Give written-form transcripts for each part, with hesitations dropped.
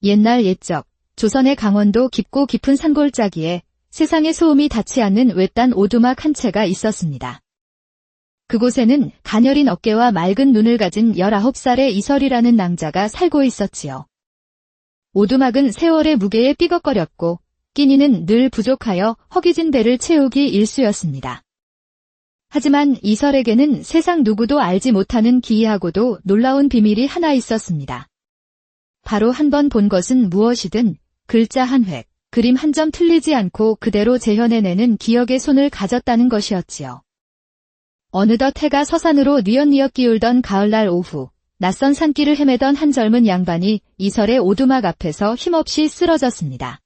옛날 옛적 조선의 강원도 깊고 깊은 산골짜기에 세상의 소음이 닿지 않는 외딴 오두막 한 채가 있었습니다. 그곳에는 가녀린 어깨와 맑은 눈을 가진 19살의 이설이라는 낭자가 살고 있었지요. 오두막은 세월의 무게에 삐걱거렸고 끼니는 늘 부족하여 허기진 배를 채우기 일쑤였습니다. 하지만 이설에게는 세상 누구도 알지 못하는 기이하고도 놀라운 비밀이 하나 있었습니다. 바로 한 번 본 것은 무엇이든 글자 한 획, 그림 한 점 틀리지 않고 그대로 재현해내는 기억의 손을 가졌다는 것이었지요. 어느덧 해가 서산으로 뉘엿뉘엿 기울던 가을날 오후, 낯선 산길을 헤매던 한 젊은 양반이 이설의 오두막 앞에서 힘없이 쓰러졌습니다.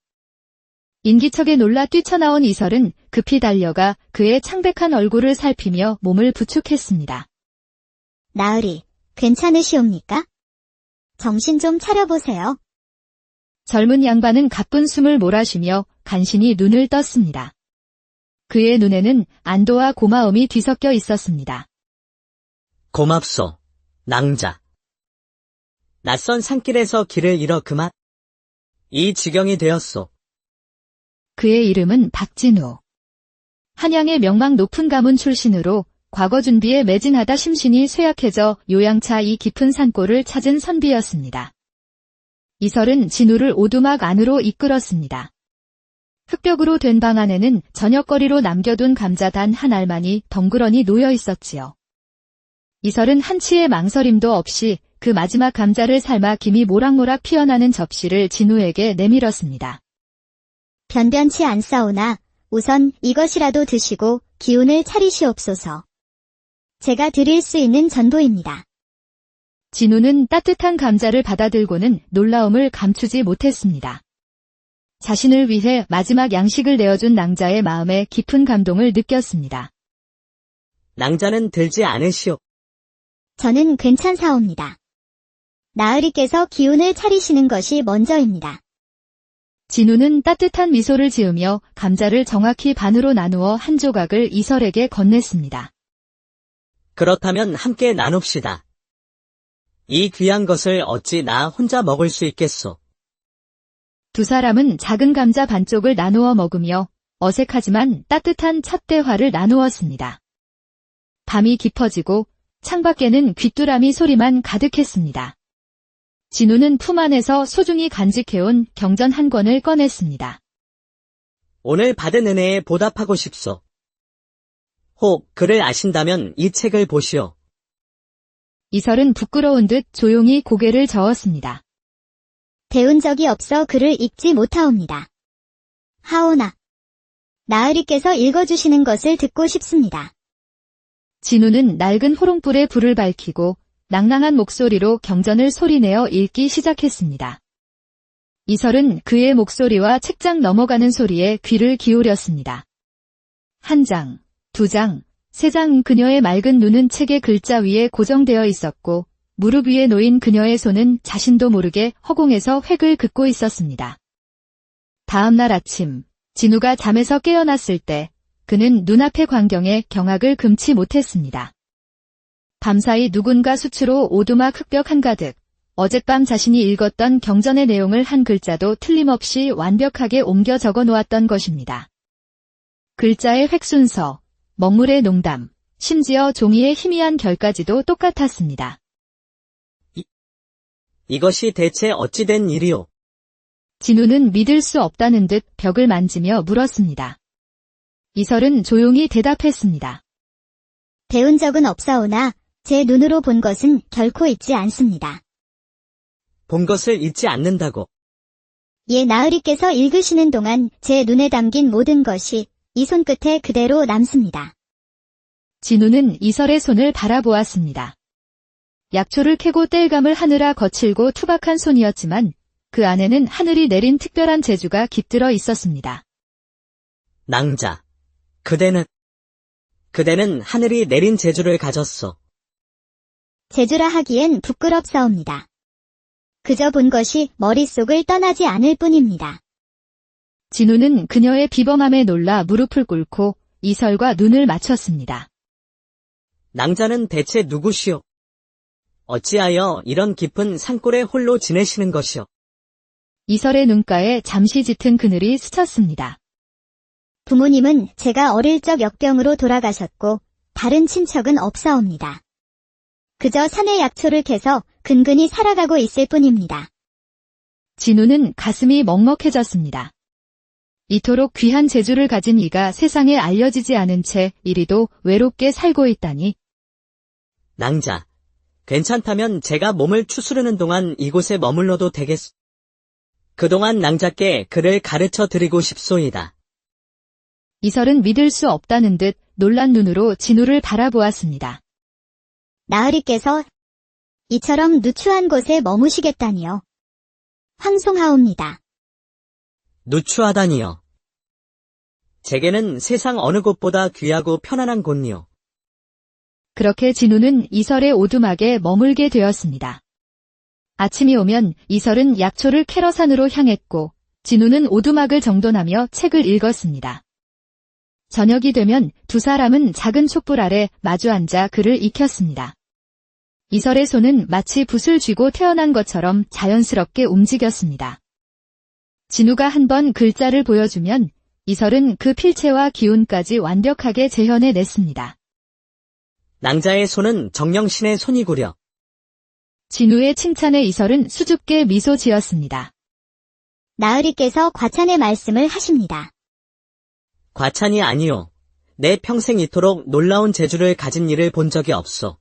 인기척에 놀라 뛰쳐나온 이설은 급히 달려가 그의 창백한 얼굴을 살피며 몸을 부축했습니다. 나으리, 괜찮으시옵니까? 정신 좀 차려보세요. 젊은 양반은 가쁜 숨을 몰아쉬며 간신히 눈을 떴습니다. 그의 눈에는 안도와 고마움이 뒤섞여 있었습니다. 고맙소, 낭자. 낯선 산길에서 길을 잃어 그만 이 지경이 되었소. 그의 이름은 박진우. 한양의 명망 높은 가문 출신으로 과거 준비에 매진하다 심신이 쇠약해져 요양차 이 깊은 산골을 찾은 선비였습니다. 이설은 진우를 오두막 안으로 이끌었습니다. 흙벽으로 된 방 안에는 저녁거리로 남겨둔 감자 단 한 알만이 덩그러니 놓여 있었지요. 이설은 한치의 망설임도 없이 그 마지막 감자를 삶아 김이 모락모락 피어나는 접시를 진우에게 내밀었습니다. 변변치 않사오나 우선 이것이라도 드시고 기운을 차리시옵소서. 제가 드릴 수 있는 전도입니다. 진우는 따뜻한 감자를 받아들고는 놀라움을 감추지 못했습니다. 자신을 위해 마지막 양식을 내어준 낭자의 마음에 깊은 감동을 느꼈습니다. 낭자는 들지 않으시오. 저는 괜찮사옵니다. 나으리께서 기운을 차리시는 것이 먼저입니다. 진우는 따뜻한 미소를 지으며 감자를 정확히 반으로 나누어 한 조각을 이설에게 건넸습니다. 그렇다면 함께 나눕시다. 이 귀한 것을 어찌 나 혼자 먹을 수 있겠소. 두 사람은 작은 감자 반쪽을 나누어 먹으며 어색하지만 따뜻한 첫 대화를 나누었습니다. 밤이 깊어지고 창밖에는 귀뚜라미 소리만 가득했습니다. 진우는 품 안에서 소중히 간직해온 경전 한 권을 꺼냈습니다. 오늘 받은 은혜에 보답하고 싶소. 혹 글을 아신다면 이 책을 보시오. 이설은 부끄러운 듯 조용히 고개를 저었습니다. 배운 적이 없어 글을 읽지 못하옵니다. 하오나, 나으리께서 읽어주시는 것을 듣고 싶습니다. 진우는 낡은 호롱불에 불을 밝히고 낭낭한 목소리로 경전을 소리내어 읽기 시작했습니다. 이설은 그의 목소리와 책장 넘어가는 소리에 귀를 기울였습니다. 한 장, 두 장, 세 장. 그녀의 맑은 눈은 책의 글자 위에 고정되어 있었고 무릎 위에 놓인 그녀의 손은 자신도 모르게 허공에서 획을 긋고 있었습니다. 다음 날 아침, 진우가 잠에서 깨어났을 때 그는 눈앞의 광경에 경악을 금치 못했습니다. 밤사이 누군가 수치로 오두막 흙벽 한가득, 어젯밤 자신이 읽었던 경전의 내용을 한 글자도 틀림없이 완벽하게 옮겨 적어 놓았던 것입니다. 글자의 획순서, 먹물의 농담, 심지어 종이의 희미한 결까지도 똑같았습니다. 이것이 대체 어찌 된 일이오? 진우는 믿을 수 없다는 듯 벽을 만지며 물었습니다. 이설은 조용히 대답했습니다. 배운 적은 없사오나 제 눈으로 본 것은 결코 잊지 않습니다. 본 것을 잊지 않는다고. 예, 나으리께서 읽으시는 동안 제 눈에 담긴 모든 것이 이 손끝에 그대로 남습니다. 진우는 이설의 손을 바라보았습니다. 약초를 캐고 땔감을 하느라 거칠고 투박한 손이었지만 그 안에는 하늘이 내린 특별한 재주가 깃들어 있었습니다. 낭자, 그대는 하늘이 내린 재주를 가졌소. 재주라 하기엔 부끄럽사옵니다. 그저 본 것이 머릿속을 떠나지 않을 뿐입니다. 진우는 그녀의 비범함에 놀라 무릎을 꿇고 이설과 눈을 맞췄습니다. 낭자는 대체 누구시오? 어찌하여 이런 깊은 산골에 홀로 지내시는 것이오? 이설의 눈가에 잠시 짙은 그늘이 스쳤습니다. 부모님은 제가 어릴 적 역병으로 돌아가셨고 다른 친척은 없사옵니다. 그저 산에 약초를 캐서 근근히 살아가고 있을 뿐입니다. 진우는 가슴이 먹먹해졌습니다. 이토록 귀한 재주를 가진 이가 세상에 알려지지 않은 채 이리도 외롭게 살고 있다니. 낭자, 괜찮다면 제가 몸을 추스르는 동안 이곳에 머물러도 되겠소. 그동안 낭자께 글을 가르쳐 드리고 싶소이다. 이설은 믿을 수 없다는 듯 놀란 눈으로 진우를 바라보았습니다. 나으리께서 이처럼 누추한 곳에 머무시겠다니요. 황송하옵니다. 누추하다니요. 제게는 세상 어느 곳보다 귀하고 편안한 곳이요. 그렇게 진우는 이설의 오두막에 머물게 되었습니다. 아침이 오면 이설은 약초를 캐러 산으로 향했고 진우는 오두막을 정돈하며 책을 읽었습니다. 저녁이 되면 두 사람은 작은 촛불 아래 마주 앉아 글을 익혔습니다. 이설의 손은 마치 붓을 쥐고 태어난 것처럼 자연스럽게 움직였습니다. 진우가 한 번 글자를 보여주면 이설은 그 필체와 기운까지 완벽하게 재현해냈습니다. 낭자의 손은 정령신의 손이구려. 진우의 칭찬에 이설은 수줍게 미소 지었습니다. 나으리께서 과찬의 말씀을 하십니다. 과찬이 아니요. 내 평생 이토록 놀라운 재주를 가진 이를 본 적이 없소.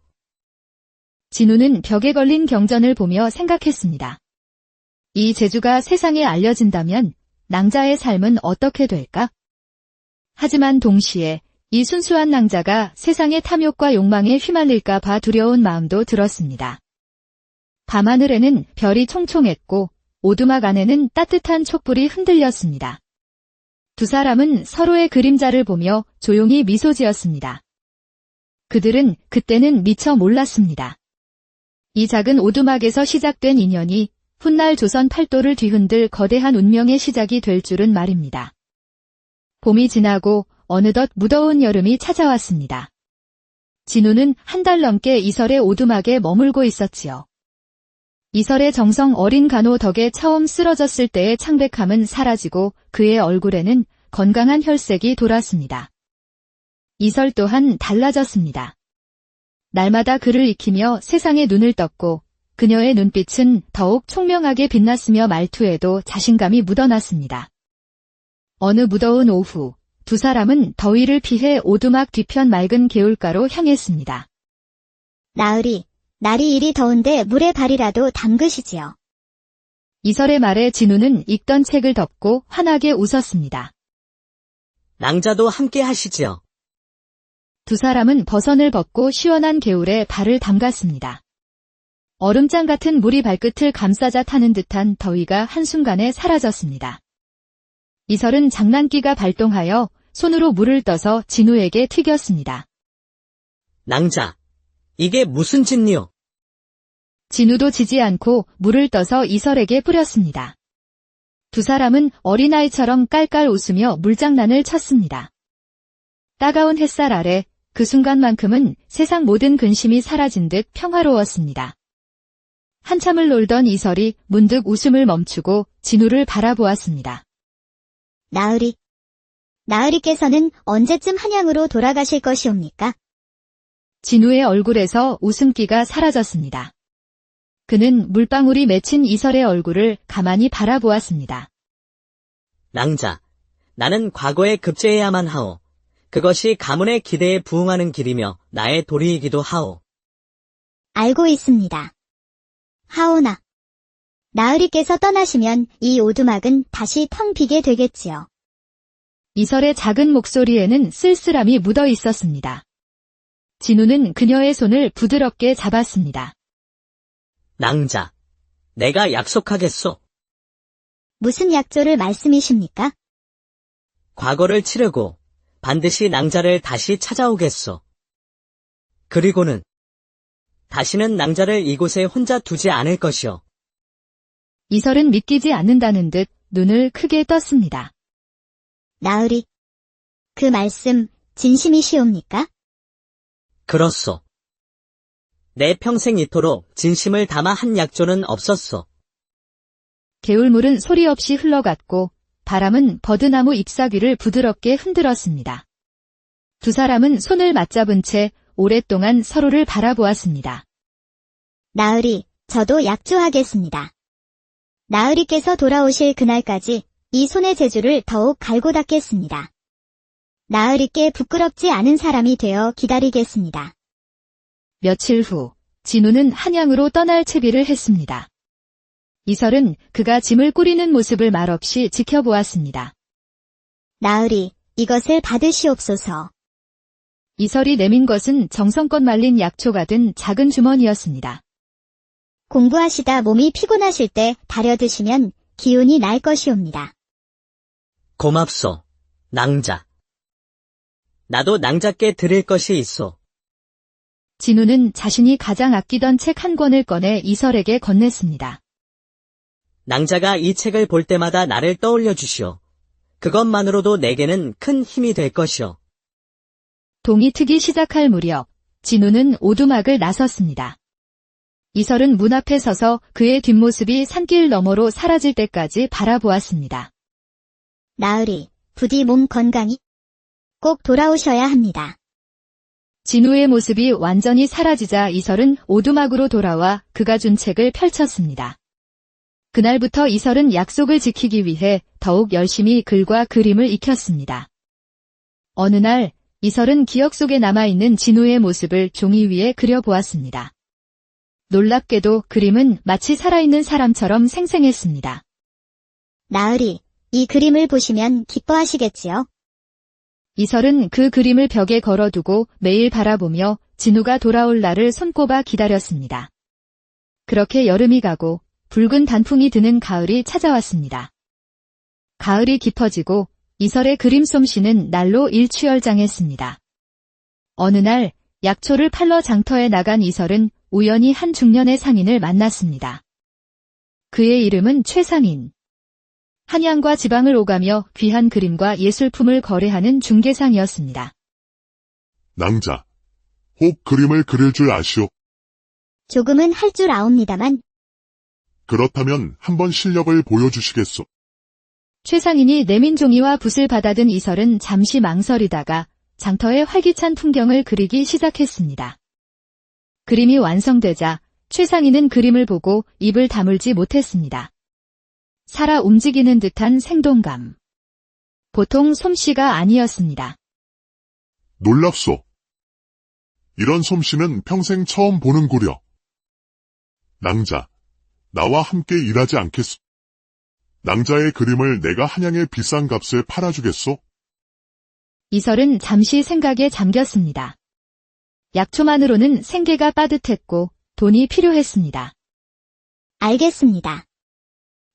진우는 벽에 걸린 경전을 보며 생각했습니다. 이 재주가 세상에 알려진다면 낭자의 삶은 어떻게 될까? 하지만 동시에 이 순수한 낭자가 세상의 탐욕과 욕망에 휘말릴까 봐 두려운 마음도 들었습니다. 밤하늘에는 별이 총총했고 오두막 안에는 따뜻한 촛불이 흔들렸습니다. 두 사람은 서로의 그림자를 보며 조용히 미소 지었습니다. 그들은 그때는 미처 몰랐습니다. 이 작은 오두막에서 시작된 인연이 훗날 조선 팔도를 뒤흔들 거대한 운명의 시작이 될 줄은 말입니다. 봄이 지나고 어느덧 무더운 여름이 찾아왔습니다. 진우는 한 달 넘게 이설의 오두막에 머물고 있었지요. 이설의 정성 어린 간호 덕에 처음 쓰러졌을 때의 창백함은 사라지고 그의 얼굴에는 건강한 혈색이 돌았습니다. 이설 또한 달라졌습니다. 날마다 글을 익히며 세상에 눈을 떴고 그녀의 눈빛은 더욱 총명하게 빛났으며 말투에도 자신감이 묻어났습니다. 어느 무더운 오후, 두 사람은 더위를 피해 오두막 뒤편 맑은 개울가로 향했습니다. 나으리, 날이 이리 더운데 물에 발이라도 담그시지요. 이설의 말에 진우는 읽던 책을 덮고 환하게 웃었습니다. 낭자도 함께 하시지요. 두 사람은 버선을 벗고 시원한 개울에 발을 담갔습니다. 얼음장 같은 물이 발끝을 감싸자 타는 듯한 더위가 한순간에 사라졌습니다. 이설은 장난기가 발동하여 손으로 물을 떠서 진우에게 튀겼습니다. 낭자, 이게 무슨 짓이요? 진우도 지지 않고 물을 떠서 이설에게 뿌렸습니다. 두 사람은 어린아이처럼 깔깔 웃으며 물장난을 쳤습니다. 따가운 햇살 아래 그 순간만큼은 세상 모든 근심이 사라진 듯 평화로웠습니다. 한참을 놀던 이설이 문득 웃음을 멈추고 진우를 바라보았습니다. 나으리, 나으리께서는 언제쯤 한양으로 돌아가실 것이옵니까? 진우의 얼굴에서 웃음기가 사라졌습니다. 그는 물방울이 맺힌 이설의 얼굴을 가만히 바라보았습니다. 낭자, 나는 과거에 급제해야만 하오. 그것이 가문의 기대에 부응하는 길이며 나의 도리이기도 하오. 알고 있습니다. 하오나, 나으리께서 떠나시면 이 오두막은 다시 텅 비게 되겠지요. 이설의 작은 목소리에는 쓸쓸함이 묻어 있었습니다. 진우는 그녀의 손을 부드럽게 잡았습니다. 낭자, 내가 약속하겠소. 무슨 약조를 말씀이십니까? 과거를 치르고 반드시 낭자를 다시 찾아오겠소. 그리고는 다시는 낭자를 이곳에 혼자 두지 않을 것이오. 이설은 믿기지 않는다는 듯 눈을 크게 떴습니다. 나으리, 그 말씀 진심이시옵니까? 그렇소. 내 평생 이토록 진심을 담아 한 약조는 없었소. 개울물은 소리 없이 흘러갔고 바람은 버드나무 잎사귀를 부드럽게 흔들었습니다. 두 사람은 손을 맞잡은 채 오랫동안 서로를 바라보았습니다. 나으리, 저도 약조하겠습니다. 나으리께서 돌아오실 그날까지 이 손의 재주를 더욱 갈고 닦겠습니다. 나으리께 부끄럽지 않은 사람이 되어 기다리겠습니다. 며칠 후 진우는 한양으로 떠날 채비를 했습니다. 이설은 그가 짐을 꾸리는 모습을 말없이 지켜보았습니다. 나으리, 이것을 받으시옵소서. 이설이 내민 것은 정성껏 말린 약초가 든 작은 주머니였습니다. 공부하시다 몸이 피곤하실 때 다려 드시면 기운이 날 것이옵니다. 고맙소, 낭자. 나도 낭자께 드릴 것이 있소. 진우는 자신이 가장 아끼던 책 한 권을 꺼내 이설에게 건넸습니다. 낭자가 이 책을 볼 때마다 나를 떠올려 주시오. 그것만으로도 내게는 큰 힘이 될 것이오. 동이 트기 시작할 무렵 진우는 오두막을 나섰습니다. 이설은 문 앞에 서서 그의 뒷모습이 산길 너머로 사라질 때까지 바라보았습니다. 나으리, 부디 몸 건강히 꼭 돌아오셔야 합니다. 진우의 모습이 완전히 사라지자 이설은 오두막으로 돌아와 그가 준 책을 펼쳤습니다. 그날부터 이설은 약속을 지키기 위해 더욱 열심히 글과 그림을 익혔습니다. 어느 날 이설은 기억 속에 남아있는 진우의 모습을 종이 위에 그려보았습니다. 놀랍게도 그림은 마치 살아있는 사람처럼 생생했습니다. 나으리, 이 그림을 보시면 기뻐하시겠지요? 이설은 그 그림을 벽에 걸어두고 매일 바라보며 진우가 돌아올 날을 손꼽아 기다렸습니다. 그렇게 여름이 가고 붉은 단풍이 드는 가을이 찾아왔습니다. 가을이 깊어지고 이설의 그림 솜씨는 날로 일취월장했습니다. 어느 날 약초를 팔러 장터에 나간 이설은 우연히 한 중년의 상인을 만났습니다. 그의 이름은 최상인. 한양과 지방을 오가며 귀한 그림과 예술품을 거래하는 중개상이었습니다. 낭자, 혹 그림을 그릴 줄 아시오? 조금은 할 줄 아옵니다만 그렇다면 한번 실력을 보여주시겠소? 최상인이 내민 종이와 붓을 받아든 이설은 잠시 망설이다가 장터의 활기찬 풍경을 그리기 시작했습니다. 그림이 완성되자 최상인은 그림을 보고 입을 다물지 못했습니다. 살아 움직이는 듯한 생동감. 보통 솜씨가 아니었습니다. 놀랍소. 이런 솜씨는 평생 처음 보는구려. 낭자, 나와 함께 일하지 않겠소? 낭자의 그림을 내가 한양의 비싼 값에 팔아주겠소? 이설은 잠시 생각에 잠겼습니다. 약초만으로는 생계가 빠듯했고 돈이 필요했습니다. 알겠습니다.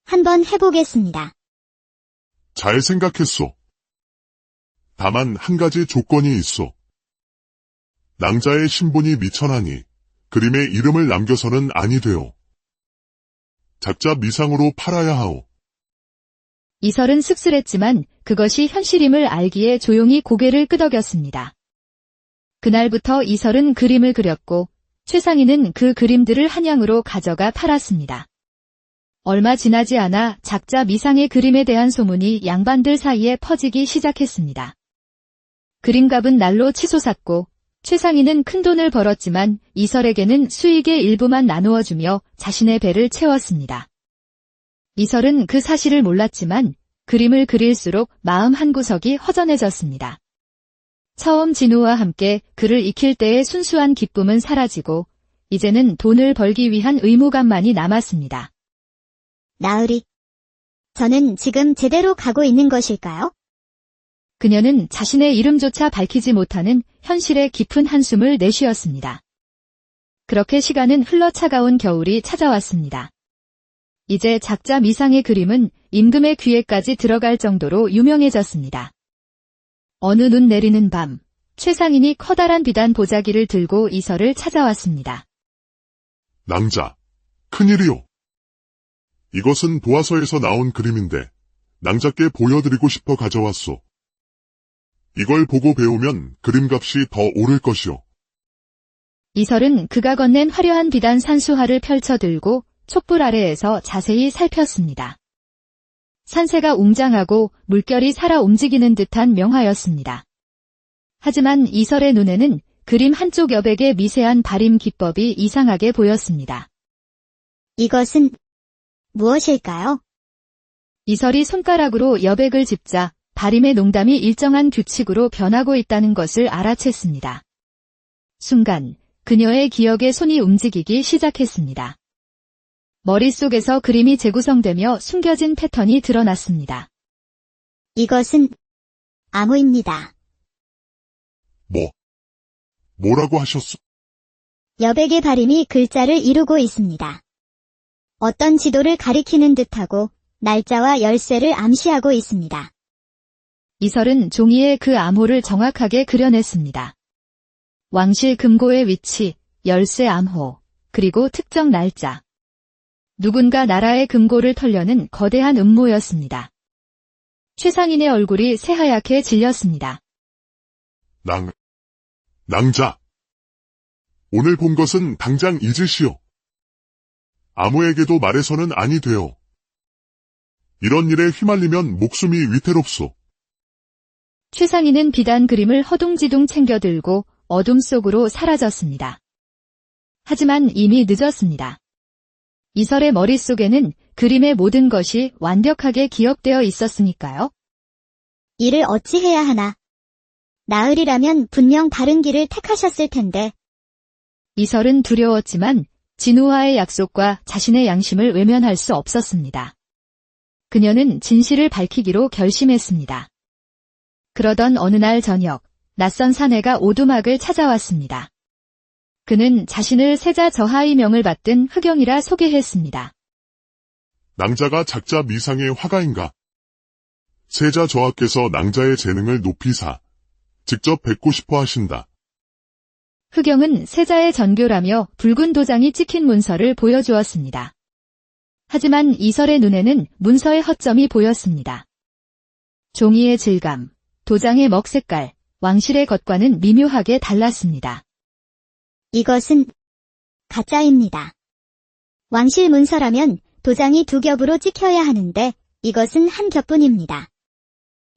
한번 해보겠습니다. 잘 생각했소. 다만 한 가지 조건이 있소. 낭자의 신분이 미천하니 그림에 이름을 남겨서는 아니 되오. 작자 미상으로 팔아야 하오. 이설은 씁쓸했지만 그것이 현실임을 알기에 조용히 고개를 끄덕였습니다. 그날부터 이설은 그림을 그렸고 최상인은 그 그림들을 한양으로 가져가 팔았습니다. 얼마 지나지 않아 작자 미상의 그림에 대한 소문이 양반들 사이에 퍼지기 시작했습니다. 그림값은 날로 치솟았고 최상인은 큰돈을 벌었지만 이설에게는 수익의 일부만 나누어주며 자신의 배를 채웠습니다. 이설은 그 사실을 몰랐지만 그림을 그릴수록 마음 한구석이 허전해졌습니다. 처음 진우와 함께 글을 익힐 때의 순수한 기쁨은 사라지고 이제는 돈을 벌기 위한 의무감만이 남았습니다. 나으리, 저는 지금 제대로 가고 있는 것일까요? 그녀는 자신의 이름조차 밝히지 못하는 현실의 깊은 한숨을 내쉬었습니다. 그렇게 시간은 흘러 차가운 겨울이 찾아왔습니다. 이제 작자 미상의 그림은 임금의 귀에까지 들어갈 정도로 유명해졌습니다. 어느 눈 내리는 밤, 최상인이 커다란 비단 보자기를 들고 이설을 찾아왔습니다. 낭자, 큰일이오. 이것은 도화서에서 나온 그림인데 낭자께 보여드리고 싶어 가져왔소. 이걸 보고 배우면 그림값이 더 오를 것이오. 이설은 그가 건넨 화려한 비단 산수화를 펼쳐 들고 촛불 아래에서 자세히 살폈습니다. 산세가 웅장하고 물결이 살아 움직이는 듯한 명화였습니다. 하지만 이설의 눈에는 그림 한쪽 여백의 미세한 발임 기법이 이상하게 보였습니다. 이것은 무엇일까요? 이설이 손가락으로 여백을 짚자 발임의 농담이 일정한 규칙으로 변하고 있다는 것을 알아챘습니다. 순간 그녀의 기억의 손이 움직이기 시작했습니다. 머릿속에서 그림이 재구성되며 숨겨진 패턴이 드러났습니다. 이것은 암호입니다. 뭐라고 하셨소? 여백의 발임이 글자를 이루고 있습니다. 어떤 지도를 가리키는 듯하고 날짜와 열쇠를 암시하고 있습니다. 이설은 종이에 그 암호를 정확하게 그려냈습니다. 왕실 금고의 위치, 열쇠 암호, 그리고 특정 날짜. 누군가 나라의 금고를 털려는 거대한 음모였습니다. 최상인의 얼굴이 새하얗게 질렸습니다. 낭자. 오늘 본 것은 당장 잊으시오. 아무에게도 말해서는 아니 돼요. 이런 일에 휘말리면 목숨이 위태롭소. 최상인은 비단 그림을 허둥지둥 챙겨들고 어둠 속으로 사라졌습니다. 하지만 이미 늦었습니다. 이설의 머릿속에는 그림의 모든 것이 완벽하게 기억되어 있었으니까요. 이를 어찌 해야 하나? 나으리라면 분명 다른 길을 택하셨을 텐데. 이설은 두려웠지만 진우와의 약속과 자신의 양심을 외면할 수 없었습니다. 그녀는 진실을 밝히기로 결심했습니다. 그러던 어느 날 저녁, 낯선 사내가 오두막을 찾아왔습니다. 그는 자신을 세자 저하의 명을 받든 흑영이라 소개했습니다. 낭자가 작자 미상의 화가인가? 세자 저하께서 낭자의 재능을 높이사 직접 뵙고 싶어 하신다. 흑영은 세자의 전교라며 붉은 도장이 찍힌 문서를 보여주었습니다. 하지만 이설의 눈에는 문서의 허점이 보였습니다. 종이의 질감, 도장의 먹색깔, 왕실의 것과는 미묘하게 달랐습니다. 이것은 가짜입니다. 왕실 문서라면 도장이 두 겹으로 찍혀야 하는데 이것은 한 겹뿐입니다.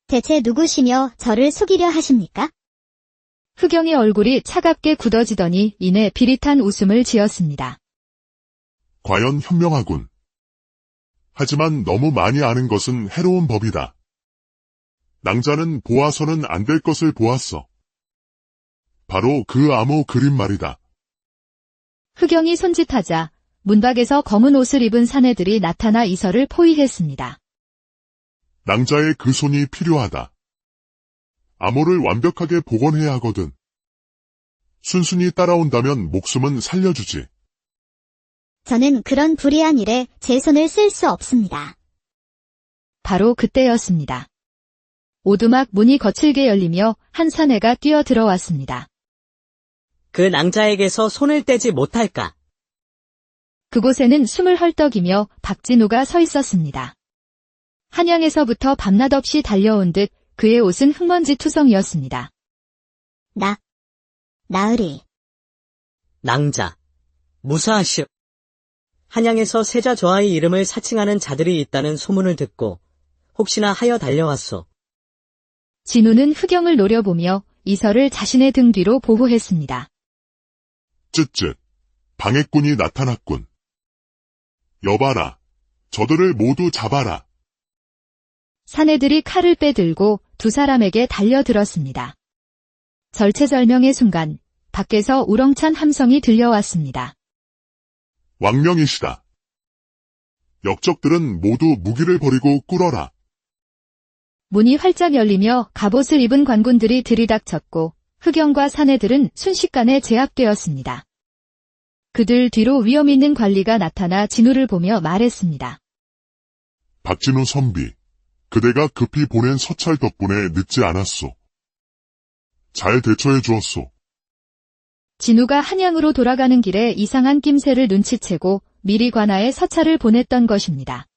대체 누구시며 저를 속이려 하십니까? 흑영의 얼굴이 차갑게 굳어지더니 이내 비릿한 웃음을 지었습니다. 과연 현명하군. 하지만 너무 많이 아는 것은 해로운 법이다. 낭자는 보아서는 안 될 것을 보았어. 바로 그 암호 그림 말이다. 흑영이 손짓하자 문 밖에서 검은 옷을 입은 사내들이 나타나 이설을 포위했습니다. 낭자의 그 손이 필요하다. 암호를 완벽하게 복원해야 하거든. 순순히 따라온다면 목숨은 살려주지. 저는 그런 불의한 일에 제 손을 쓸 수 없습니다. 바로 그때였습니다. 오두막 문이 거칠게 열리며 한 사내가 뛰어 들어왔습니다. 그 낭자에게서 손을 떼지 못할까? 그곳에는 숨을 헐떡이며 박진우가 서 있었습니다. 한양에서부터 밤낮 없이 달려온 듯 그의 옷은 흙먼지 투성이었습니다. 나으리. 낭자. 무사하시오. 한양에서 세자 저하의 이름을 사칭하는 자들이 있다는 소문을 듣고 혹시나 하여 달려왔소. 진우는 흑영을 노려보며 이설을 자신의 등 뒤로 보호했습니다. 쯧쯧. 방해꾼이 나타났군. 여봐라. 저들을 모두 잡아라. 사내들이 칼을 빼들고 두 사람에게 달려들었습니다. 절체절명의 순간 밖에서 우렁찬 함성이 들려왔습니다. 왕명이시다. 역적들은 모두 무기를 버리고 꿇어라. 문이 활짝 열리며 갑옷을 입은 관군들이 들이닥쳤고 흑영과 사내들은 순식간에 제압되었습니다. 그들 뒤로 위험 있는 관리가 나타나 진우를 보며 말했습니다. 박진우 선비, 그대가 급히 보낸 서찰 덕분에 늦지 않았소. 잘 대처해 주었소. 진우가 한양으로 돌아가는 길에 이상한 낌새를 눈치채고 미리 관아에 서찰을 보냈던 것입니다.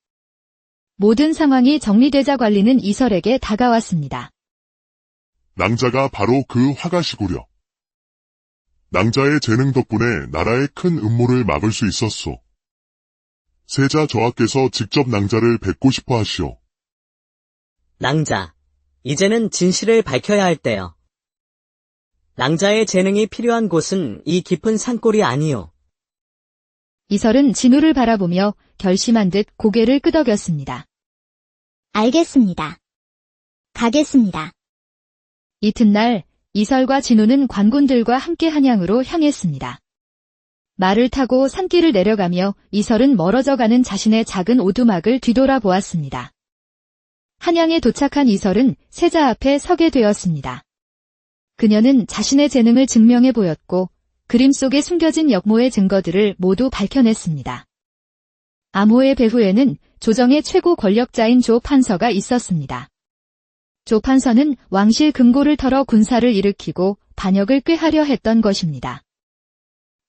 모든 상황이 정리되자 관리는 이설에게 다가왔습니다. 낭자가 바로 그 화가시구려. 낭자의 재능 덕분에 나라의 큰 음모를 막을 수 있었소. 세자 저하께서 직접 낭자를 뵙고 싶어 하시오. 낭자, 이제는 진실을 밝혀야 할 때요. 낭자의 재능이 필요한 곳은 이 깊은 산골이 아니요. 이설은 진우를 바라보며 결심한 듯 고개를 끄덕였습니다. 알겠습니다. 가겠습니다. 이튿날 이설과 진우는 관군들과 함께 한양으로 향했습니다. 말을 타고 산길을 내려가며 이설은 멀어져 가는 자신의 작은 오두막을 뒤돌아보았습니다. 한양에 도착한 이설은 세자 앞에 서게 되었습니다. 그녀는 자신의 재능을 증명해 보였고 그림 속에 숨겨진 역모의 증거들을 모두 밝혀냈습니다. 암호의 배후에는 조정의 최고 권력자인 조 판서가 있었습니다. 조 판서는 왕실 금고를 털어 군사를 일으키고 반역을 꾀하려 했던 것입니다.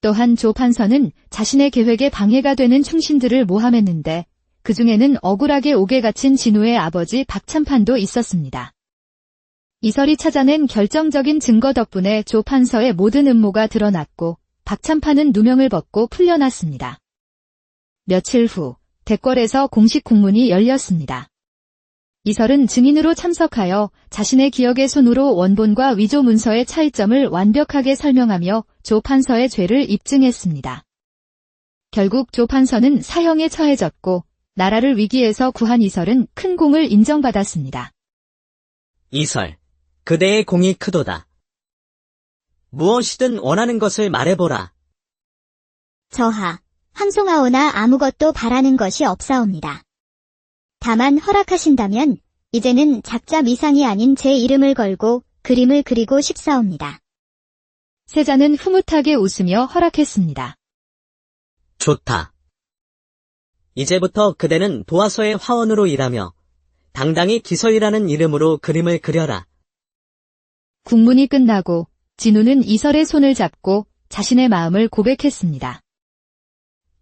또한 조 판서는 자신의 계획에 방해가 되는 충신들을 모함했는데 그 중에는 억울하게 옥에 갇힌 진우의 아버지 박참판도 있었습니다. 이설이 찾아낸 결정적인 증거 덕분에 조 판서의 모든 음모가 드러났고 박참판은 누명을 벗고 풀려났습니다. 며칠 후 대궐에서 공식 공문이 열렸습니다. 이설은 증인으로 참석하여 자신의 기억의 손으로 원본과 위조 문서의 차이점을 완벽하게 설명하며 조 판서의 죄를 입증했습니다. 결국 조 판서는 사형에 처해졌고 나라를 위기에서 구한 이설은 큰 공을 인정받았습니다. 이설, 그대의 공이 크도다. 무엇이든 원하는 것을 말해보라. 저하, 황송하오나 아무것도 바라는 것이 없사옵니다. 다만 허락하신다면 이제는 작자 미상이 아닌 제 이름을 걸고 그림을 그리고 싶사옵니다. 세자는 흐뭇하게 웃으며 허락했습니다. 좋다. 이제부터 그대는 도화서의 화원으로 일하며 당당히 기설이라는 이름으로 그림을 그려라. 국문이 끝나고 진우는 이설의 손을 잡고 자신의 마음을 고백했습니다.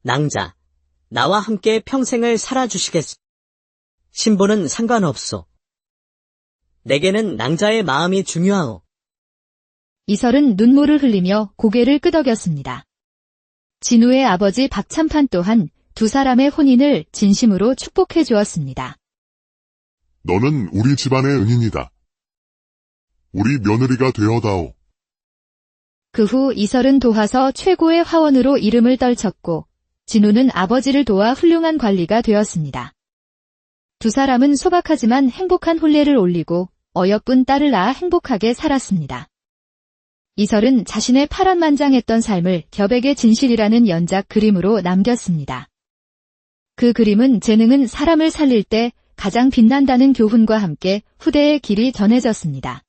낭자, 나와 함께 평생을 살아주시겠소. 신분은 상관없소. 내게는 낭자의 마음이 중요하오. 이설은 눈물을 흘리며 고개를 끄덕였습니다. 진우의 아버지 박참판 또한 두 사람의 혼인을 진심으로 축복해 주었습니다. 너는 우리 집안의 은인이다. 우리 며느리가 되어다오. 그 후 이설은 도화서 최고의 화원으로 이름을 떨쳤고 진우는 아버지를 도와 훌륭한 관리가 되었습니다. 두 사람은 소박하지만 행복한 혼례를 올리고 어여쁜 딸을 낳아 행복하게 살았습니다. 이설은 자신의 파란만장했던 삶을 결백의 진실이라는 연작 그림으로 남겼습니다. 그 그림은 재능은 사람을 살릴 때 가장 빛난다는 교훈과 함께 후대의 길이 전해졌습니다.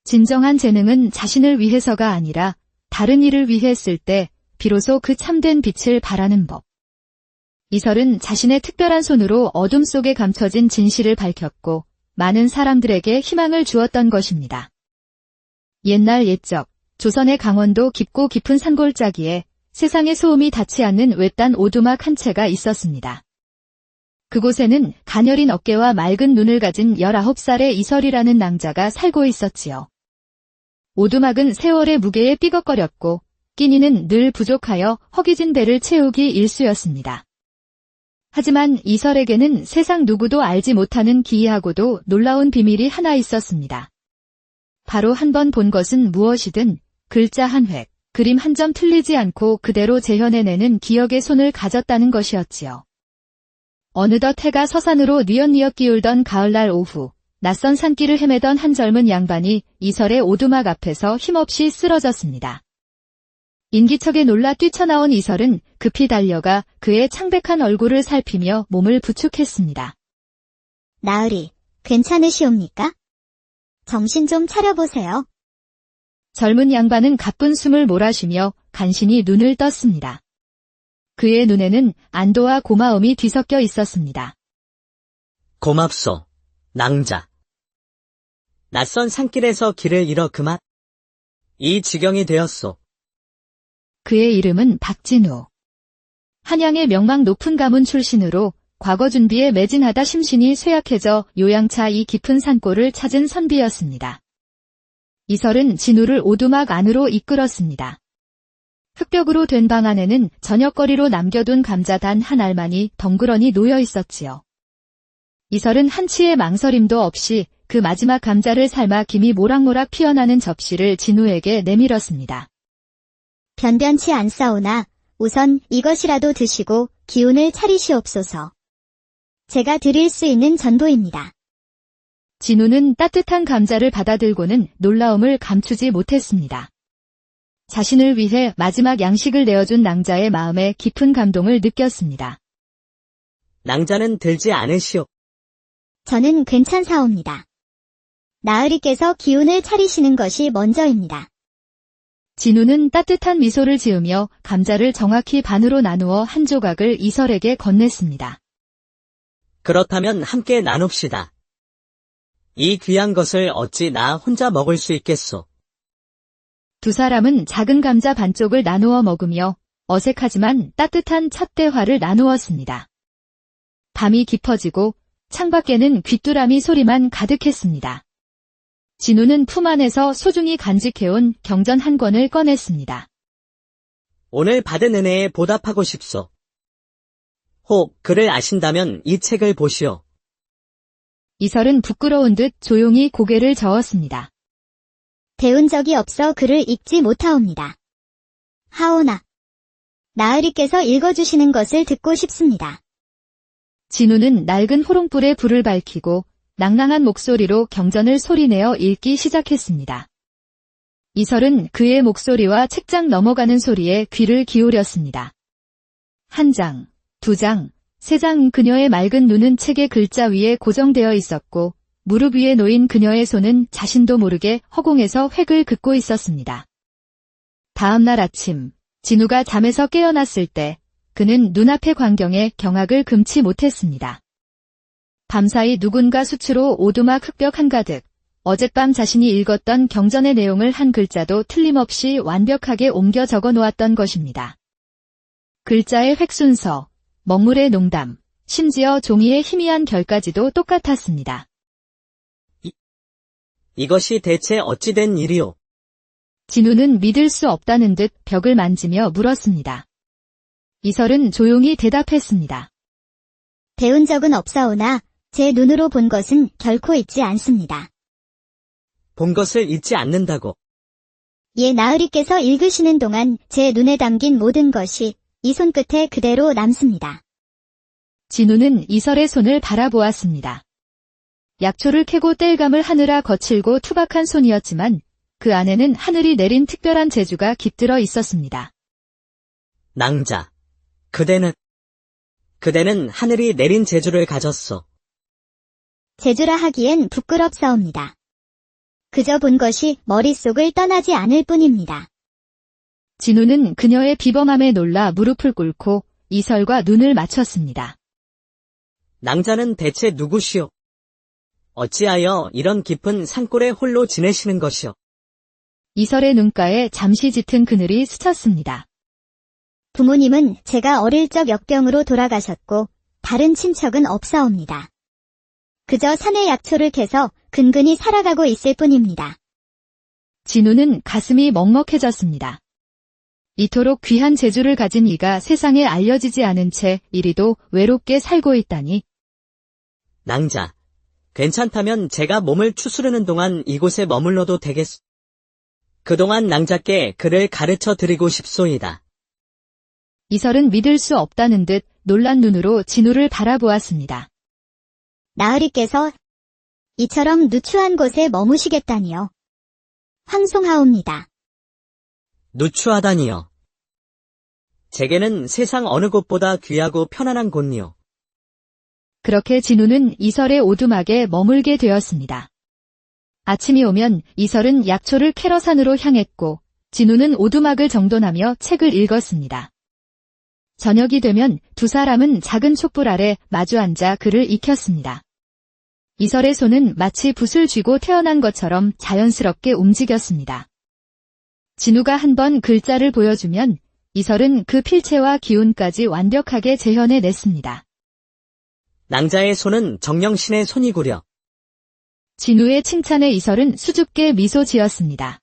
진정한 재능은 자신을 위해서가 아니라 다른 이를 위해 쓸 때 비로소 그 참된 빛을 발하는 법. 이설은 자신의 특별한 손으로 어둠 속에 감춰진 진실을 밝혔고 많은 사람들에게 희망을 주었던 것입니다. 옛날 옛적 조선의 강원도 깊고 깊은 산골짜기에 세상의 소음이 닿지 않는 외딴 오두막 한 채가 있었습니다. 그곳에는 가녀린 어깨와 맑은 눈을 가진 19살의 이설이라는 낭자가 살고 있었지요. 오두막은 세월의 무게에 삐걱거렸고 끼니는 늘 부족하여 허기진 배를 채우기 일쑤였습니다. 하지만 이설에게는 세상 누구도 알지 못하는 기이하고도 놀라운 비밀이 하나 있었습니다. 바로 한 번 본 것은 무엇이든 글자 한 획, 그림 한 점 틀리지 않고 그대로 재현해내는 기억의 손을 가졌다는 것이었지요. 어느덧 해가 서산으로 뉘엿뉘엿 기울던 가을날 오후, 낯선 산길을 헤매던 한 젊은 양반이 이설의 오두막 앞에서 힘없이 쓰러졌습니다. 인기척에 놀라 뛰쳐나온 이설은 급히 달려가 그의 창백한 얼굴을 살피며 몸을 부축했습니다. 나으리, 괜찮으시옵니까? 정신 좀 차려보세요. 젊은 양반은 가쁜 숨을 몰아쉬며 간신히 눈을 떴습니다. 그의 눈에는 안도와 고마움이 뒤섞여 있었습니다. 고맙소, 낭자. 낯선 산길에서 길을 잃어 그만 이 지경이 되었소. 그의 이름은 박진우. 한양의 명망 높은 가문 출신으로 과거 준비에 매진하다 심신이 쇠약해져 요양차 이 깊은 산골을 찾은 선비였습니다. 이설은 진우를 오두막 안으로 이끌었습니다. 흙벽으로 된 방 안에는 저녁거리로 남겨둔 감자 단 한 알만이 덩그러니 놓여 있었지요. 이설은 한치의 망설임도 없이 그 마지막 감자를 삶아 김이 모락모락 피어나는 접시를 진우에게 내밀었습니다. 변변치 않사오나 우선 이것이라도 드시고 기운을 차리시옵소서. 제가 드릴 수 있는 전도입니다. 진우는 따뜻한 감자를 받아들고는 놀라움을 감추지 못했습니다. 자신을 위해 마지막 양식을 내어준 낭자의 마음에 깊은 감동을 느꼈습니다. 낭자는 들지 않으시오. 저는 괜찮사옵니다. 나으리께서 기운을 차리시는 것이 먼저입니다. 진우는 따뜻한 미소를 지으며 감자를 정확히 반으로 나누어 한 조각을 이설에게 건넸습니다. 그렇다면 함께 나눕시다. 이 귀한 것을 어찌 나 혼자 먹을 수 있겠소. 두 사람은 작은 감자 반쪽을 나누어 먹으며 어색하지만 따뜻한 첫 대화를 나누었습니다. 밤이 깊어지고 창밖에는 귀뚜라미 소리만 가득했습니다. 진우는 품 안에서 소중히 간직해온 경전 한 권을 꺼냈습니다. 오늘 받은 은혜에 보답하고 싶소. 혹 글을 아신다면 이 책을 보시오. 이설은 부끄러운 듯 조용히 고개를 저었습니다. 배운 적이 없어 글을 읽지 못하옵니다. 하오나, 나으리께서 읽어주시는 것을 듣고 싶습니다. 진우는 낡은 호롱불에 불을 밝히고 낭낭한 목소리로 경전을 소리내어 읽기 시작했습니다. 이설은 그의 목소리와 책장 넘어가는 소리에 귀를 기울였습니다. 한 장, 두 장, 세 장. 그녀의 맑은 눈은 책의 글자 위에 고정되어 있었고 무릎 위에 놓인 그녀의 손은 자신도 모르게 허공에서 획을 긋고 있었습니다. 다음 날 아침, 진우가 잠에서 깨어났을 때 그는 눈앞의 광경에 경악을 금치 못했습니다. 밤사이 누군가 수치로 오두막 흙벽 한가득, 어젯밤 자신이 읽었던 경전의 내용을 한 글자도 틀림없이 완벽하게 옮겨 적어 놓았던 것입니다. 글자의 획순서, 먹물의 농담, 심지어 종이의 희미한 결까지도 똑같았습니다. 이것이 대체 어찌 된 일이오? 진우는 믿을 수 없다는 듯 벽을 만지며 물었습니다. 이설은 조용히 대답했습니다. 배운 적은 없사오나 제 눈으로 본 것은 결코 잊지 않습니다. 본 것을 잊지 않는다고. 예, 나으리께서 읽으시는 동안 제 눈에 담긴 모든 것이 이 손끝에 그대로 남습니다. 진우는 이설의 손을 바라보았습니다. 약초를 캐고 땔감을 하느라 거칠고 투박한 손이었지만 그 안에는 하늘이 내린 특별한 재주가 깃들어 있었습니다. 낭자, 그대는 하늘이 내린 재주를 가졌소. 재주라 하기엔 부끄럽사옵니다. 그저 본 것이 머릿속을 떠나지 않을 뿐입니다. 진우는 그녀의 비범함에 놀라 무릎을 꿇고 이설과 눈을 맞췄습니다. 낭자는 대체 누구시오? 어찌하여 이런 깊은 산골에 홀로 지내시는 것이오? 이설의 눈가에 잠시 짙은 그늘이 스쳤습니다. 부모님은 제가 어릴 적 역병으로 돌아가셨고 다른 친척은 없사옵니다. 그저 산에 약초를 캐서 근근히 살아가고 있을 뿐입니다. 진우는 가슴이 먹먹해졌습니다. 이토록 귀한 재주를 가진 이가 세상에 알려지지 않은 채 이리도 외롭게 살고 있다니. 낭자, 괜찮다면 제가 몸을 추스르는 동안 이곳에 머물러도 되겠소. 그동안 낭자께 글을 가르쳐 드리고 싶소이다. 이설은 믿을 수 없다는 듯 놀란 눈으로 진우를 바라보았습니다. 나으리께서 이처럼 누추한 곳에 머무시겠다니요. 황송하옵니다. 누추하다니요. 제게는 세상 어느 곳보다 귀하고 편안한 곳이요. 그렇게 진우는 이설의 오두막에 머물게 되었습니다. 아침이 오면 이설은 약초를 캐러 산으로 향했고 진우는 오두막을 정돈하며 책을 읽었습니다. 저녁이 되면 두 사람은 작은 촛불 아래 마주 앉아 글을 익혔습니다. 이설의 손은 마치 붓을 쥐고 태어난 것처럼 자연스럽게 움직였습니다. 진우가 한번 글자를 보여주면 이설은 그 필체와 기운까지 완벽하게 재현해냈습니다. 낭자의 손은 정령신의 손이구려. 진우의 칭찬에 이설은 수줍게 미소 지었습니다.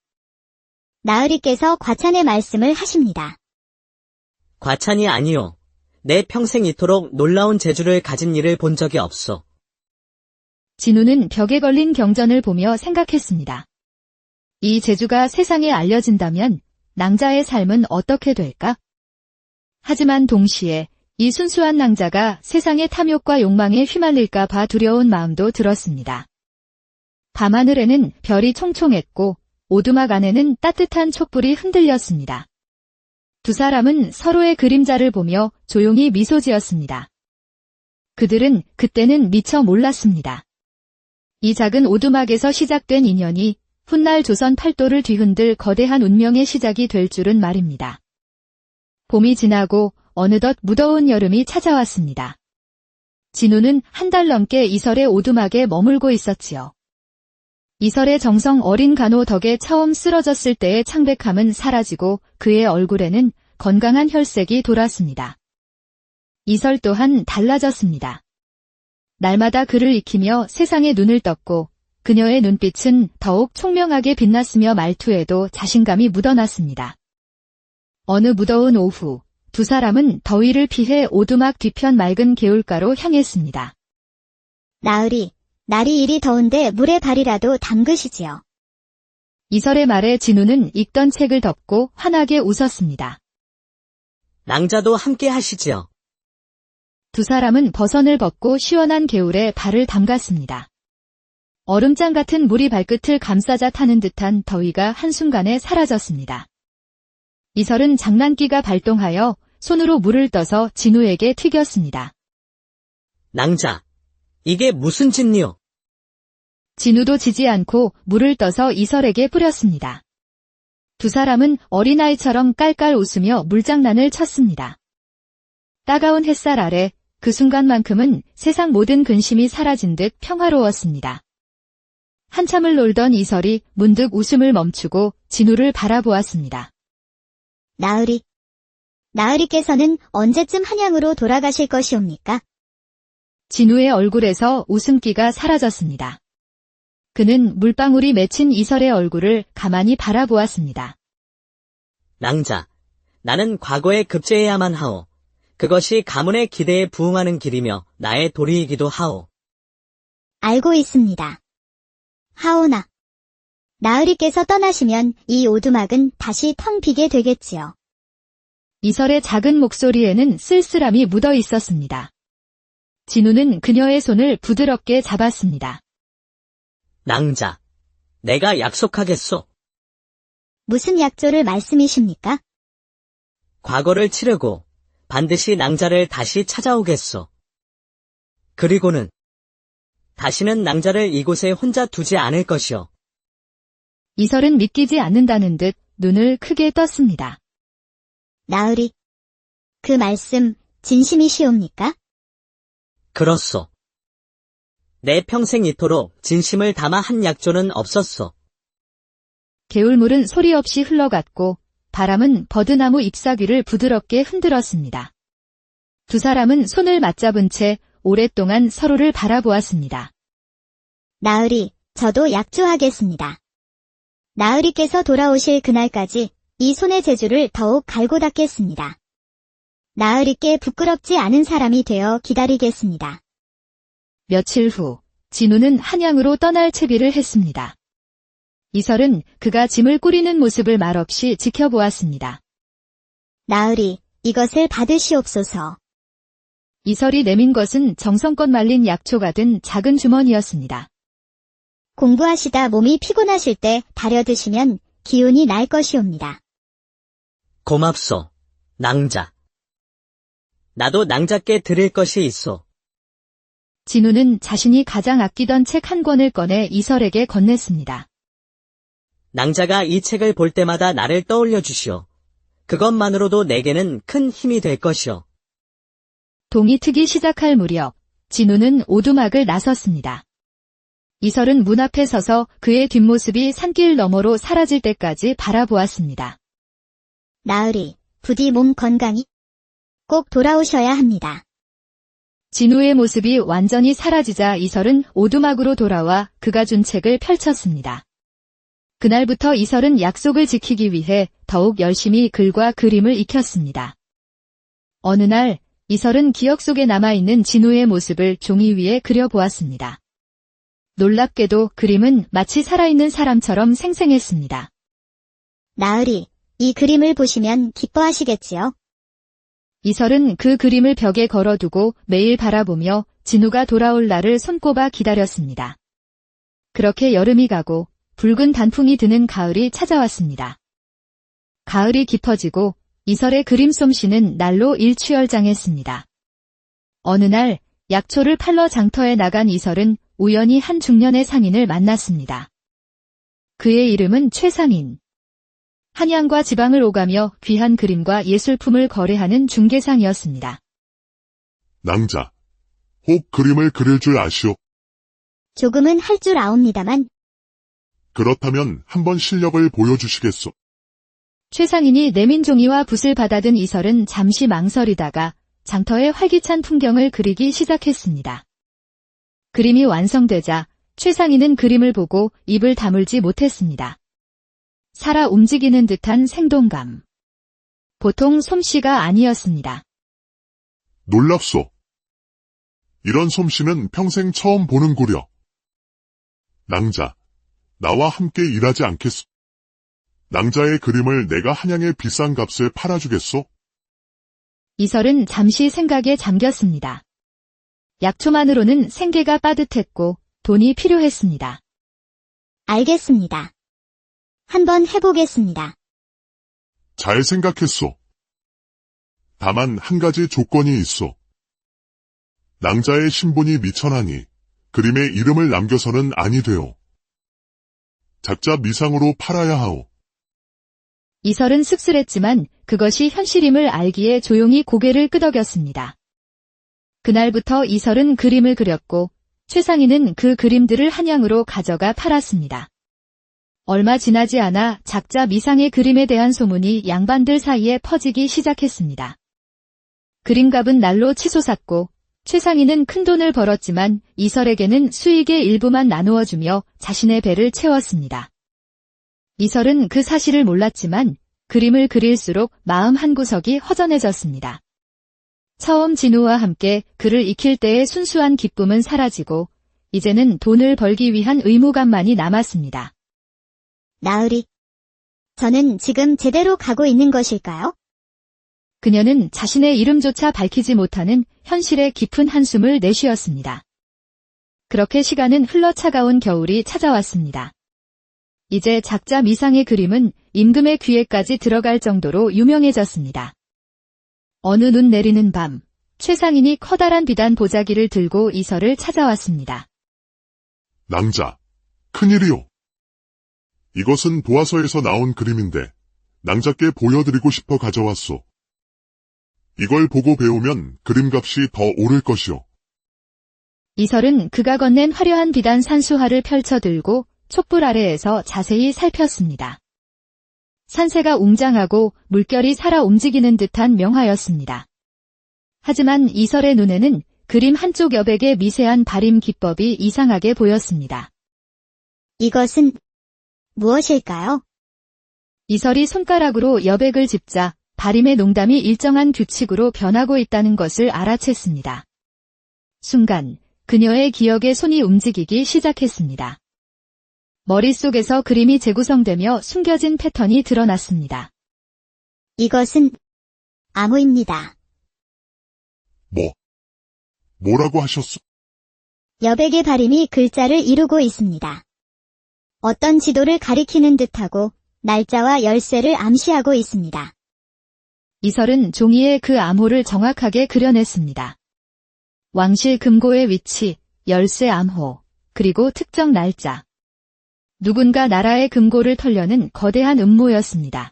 나으리께서 과찬의 말씀을 하십니다. 과찬이 아니오. 내 평생 이토록 놀라운 재주를 가진 이를 본 적이 없소. 진우는 벽에 걸린 경전을 보며 생각했습니다. 이 재주가 세상에 알려진다면 낭자의 삶은 어떻게 될까? 하지만 동시에 이 순수한 낭자가 세상의 탐욕과 욕망에 휘말릴까 봐 두려운 마음도 들었습니다. 밤하늘에는 별이 총총했고 오두막 안에는 따뜻한 촛불이 흔들렸습니다. 두 사람은 서로의 그림자를 보며 조용히 미소 지었습니다. 그들은 그때는 미처 몰랐습니다. 이 작은 오두막에서 시작된 인연이 훗날 조선 팔도를 뒤흔들 거대한 운명의 시작이 될 줄은 말입니다. 봄이 지나고 어느덧 무더운 여름이 찾아왔습니다. 진우는 한 달 넘게 이설의 오두막에 머물고 있었지요. 이설의 정성 어린 간호 덕에 처음 쓰러졌을 때의 창백함은 사라지고 그의 얼굴에는 건강한 혈색이 돌았습니다. 이설 또한 달라졌습니다. 날마다 그를 익히며 세상에 눈을 떴고 그녀의 눈빛은 더욱 총명하게 빛났으며 말투에도 자신감이 묻어났습니다. 어느 무더운 오후 두 사람은 더위를 피해 오두막 뒤편 맑은 개울가로 향했습니다. 나으리, 날이 이리 더운데 물에 발이라도 담그시지요. 이설의 말에 진우는 읽던 책을 덮고 환하게 웃었습니다. 낭자도 함께 하시지요. 두 사람은 버선을 벗고 시원한 개울에 발을 담갔습니다. 얼음장 같은 물이 발끝을 감싸자 타는 듯한 더위가 한순간에 사라졌습니다. 이설은 장난기가 발동하여 손으로 물을 떠서 진우에게 튀겼습니다. 낭자, 이게 무슨 짓니요? 진우도 지지 않고 물을 떠서 이설에게 뿌렸습니다. 두 사람은 어린아이처럼 깔깔 웃으며 물장난을 쳤습니다. 따가운 햇살 아래 그 순간만큼은 세상 모든 근심이 사라진 듯 평화로웠습니다. 한참을 놀던 이설이 문득 웃음을 멈추고 진우를 바라보았습니다. 나으리께서는 언제쯤 한양으로 돌아가실 것이옵니까? 진우의 얼굴에서 웃음기가 사라졌습니다. 그는 물방울이 맺힌 이설의 얼굴을 가만히 바라보았습니다. 낭자, 나는 과거에 급제해야만 하오. 그것이 가문의 기대에 부응하는 길이며 나의 도리이기도 하오. 알고 있습니다. 하오나, 나으리께서 떠나시면 이 오두막은 다시 텅 비게 되겠지요. 이설의 작은 목소리에는 쓸쓸함이 묻어 있었습니다. 진우는 그녀의 손을 부드럽게 잡았습니다. 낭자, 내가 약속하겠소. 무슨 약조를 말씀이십니까? 과거를 치르고 반드시 낭자를 다시 찾아오겠소. 그리고는 다시는 낭자를 이곳에 혼자 두지 않을 것이오. 이설은 믿기지 않는다는 듯 눈을 크게 떴습니다. 나으리, 그 말씀 진심이시옵니까? 그렇소. 내 평생 이토록 진심을 담아 한 약조는 없었소. 개울물은 소리 없이 흘러갔고 바람은 버드나무 잎사귀를 부드럽게 흔들었습니다. 두 사람은 손을 맞잡은 채 오랫동안 서로를 바라보았습니다. 나으리, 저도 약조하겠습니다. 나으리께서 돌아오실 그날까지 이 손의 재주를 더욱 갈고 닦겠습니다. 나으리께 부끄럽지 않은 사람이 되어 기다리겠습니다. 며칠 후 진우는 한양으로 떠날 채비를 했습니다. 이설은 그가 짐을 꾸리는 모습을 말없이 지켜보았습니다. 나으리, 이것을 받으시옵소서. 이설이 내민 것은 정성껏 말린 약초가 든 작은 주머니였습니다. 공부하시다 몸이 피곤하실 때 다려 드시면 기운이 날 것이옵니다. 고맙소, 낭자. 나도 낭자께 드릴 것이 있소. 진우는 자신이 가장 아끼던 책 한 권을 꺼내 이설에게 건넸습니다. 낭자가 이 책을 볼 때마다 나를 떠올려 주시오. 그것만으로도 내게는 큰 힘이 될 것이오. 동이 트기 시작할 무렵 진우는 오두막을 나섰습니다. 이설은 문 앞에 서서 그의 뒷모습이 산길 너머로 사라질 때까지 바라보았습니다. 나으리, 부디 몸 건강히 꼭 돌아오셔야 합니다. 진우의 모습이 완전히 사라지자 이설은 오두막으로 돌아와 그가 준 책을 펼쳤습니다. 그날부터 이설은 약속을 지키기 위해 더욱 열심히 글과 그림을 익혔습니다. 어느 날 이설은 기억 속에 남아있는 진우의 모습을 종이 위에 그려보았습니다. 놀랍게도 그림은 마치 살아있는 사람처럼 생생했습니다. 나으리, 이 그림을 보시면 기뻐하시겠지요? 이설은 그 그림을 벽에 걸어두고 매일 바라보며 진우가 돌아올 날을 손꼽아 기다렸습니다. 그렇게 여름이 가고 붉은 단풍이 드는 가을이 찾아왔습니다. 가을이 깊어지고 이설의 그림 솜씨는 날로 일취월장했습니다. 어느 날 약초를 팔러 장터에 나간 이설은 우연히 한 중년의 상인을 만났습니다. 그의 이름은 최상인. 한양과 지방을 오가며 귀한 그림과 예술품을 거래하는 중개상이었습니다. 낭자, 혹 그림을 그릴 줄 아시오? 조금은 할 줄 아옵니다만, 그렇다면 한번 실력을 보여주시겠소? 최상인이 내민 종이와 붓을 받아든 이설은 잠시 망설이다가 장터의 활기찬 풍경을 그리기 시작했습니다. 그림이 완성되자 최상인은 그림을 보고 입을 다물지 못했습니다. 살아 움직이는 듯한 생동감. 보통 솜씨가 아니었습니다. 놀랍소. 이런 솜씨는 평생 처음 보는구려. 낭자, 나와 함께 일하지 않겠소? 낭자의 그림을 내가 한양의 비싼 값에 팔아주겠소? 이설은 잠시 생각에 잠겼습니다. 약초만으로는 생계가 빠듯했고 돈이 필요했습니다. 알겠습니다. 한번 해보겠습니다. 잘 생각했소. 다만 한 가지 조건이 있소. 낭자의 신분이 미천하니 그림에 이름을 남겨서는 아니 되오. 작자 미상으로 팔아야 하오. 이설은 씁쓸했지만 그것이 현실임을 알기에 조용히 고개를 끄덕였습니다. 그날부터 이설은 그림을 그렸고 최상인은 그 그림들을 한양으로 가져가 팔았습니다. 얼마 지나지 않아 작자 미상의 그림에 대한 소문이 양반들 사이에 퍼지기 시작했습니다. 그림값은 날로 치솟았고 최상인은 큰돈을 벌었지만 이설에게는 수익의 일부만 나누어주며 자신의 배를 채웠습니다. 이설은 그 사실을 몰랐지만 그림을 그릴수록 마음 한구석이 허전해졌습니다. 처음 진우와 함께 글을 익힐 때의 순수한 기쁨은 사라지고 이제는 돈을 벌기 위한 의무감만이 남았습니다. 나으리, 저는 지금 제대로 가고 있는 것일까요? 그녀는 자신의 이름조차 밝히지 못하는 현실의 깊은 한숨을 내쉬었습니다. 그렇게 시간은 흘러 차가운 겨울이 찾아왔습니다. 이제 작자 미상의 그림은 임금의 귀에까지 들어갈 정도로 유명해졌습니다. 어느 눈 내리는 밤, 최상인이 커다란 비단 보자기를 들고 이설을 찾아왔습니다. 낭자, 큰일이오. 이것은 도화서에서 나온 그림인데 낭자께 보여드리고 싶어 가져왔소. 이걸 보고 배우면 그림값이 더 오를 것이오. 이설은 그가 건넨 화려한 비단 산수화를 펼쳐들고 촛불 아래에서 자세히 살폈습니다. 산새가 웅장하고 물결이 살아 움직이는 듯한 명화였습니다. 하지만 이설의 눈에는 그림 한쪽 여백의 미세한 발임 기법이 이상하게 보였습니다. 이것은 무엇일까요? 이설이 손가락으로 여백을 짚자 발임의 농담이 일정한 규칙으로 변하고 있다는 것을 알아챘습니다. 순간 그녀의 기억에 손이 움직이기 시작했습니다. 머릿속에서 그림이 재구성되며 숨겨진 패턴이 드러났습니다. 이것은 암호입니다. 뭐라고 하셨소? 여백의 발음이 글자를 이루고 있습니다. 어떤 지도를 가리키는 듯하고 날짜와 열쇠를 암시하고 있습니다. 이설은 종이에 그 암호를 정확하게 그려냈습니다. 왕실 금고의 위치, 열쇠 암호, 그리고 특정 날짜. 누군가 나라의 금고를 털려는 거대한 음모였습니다.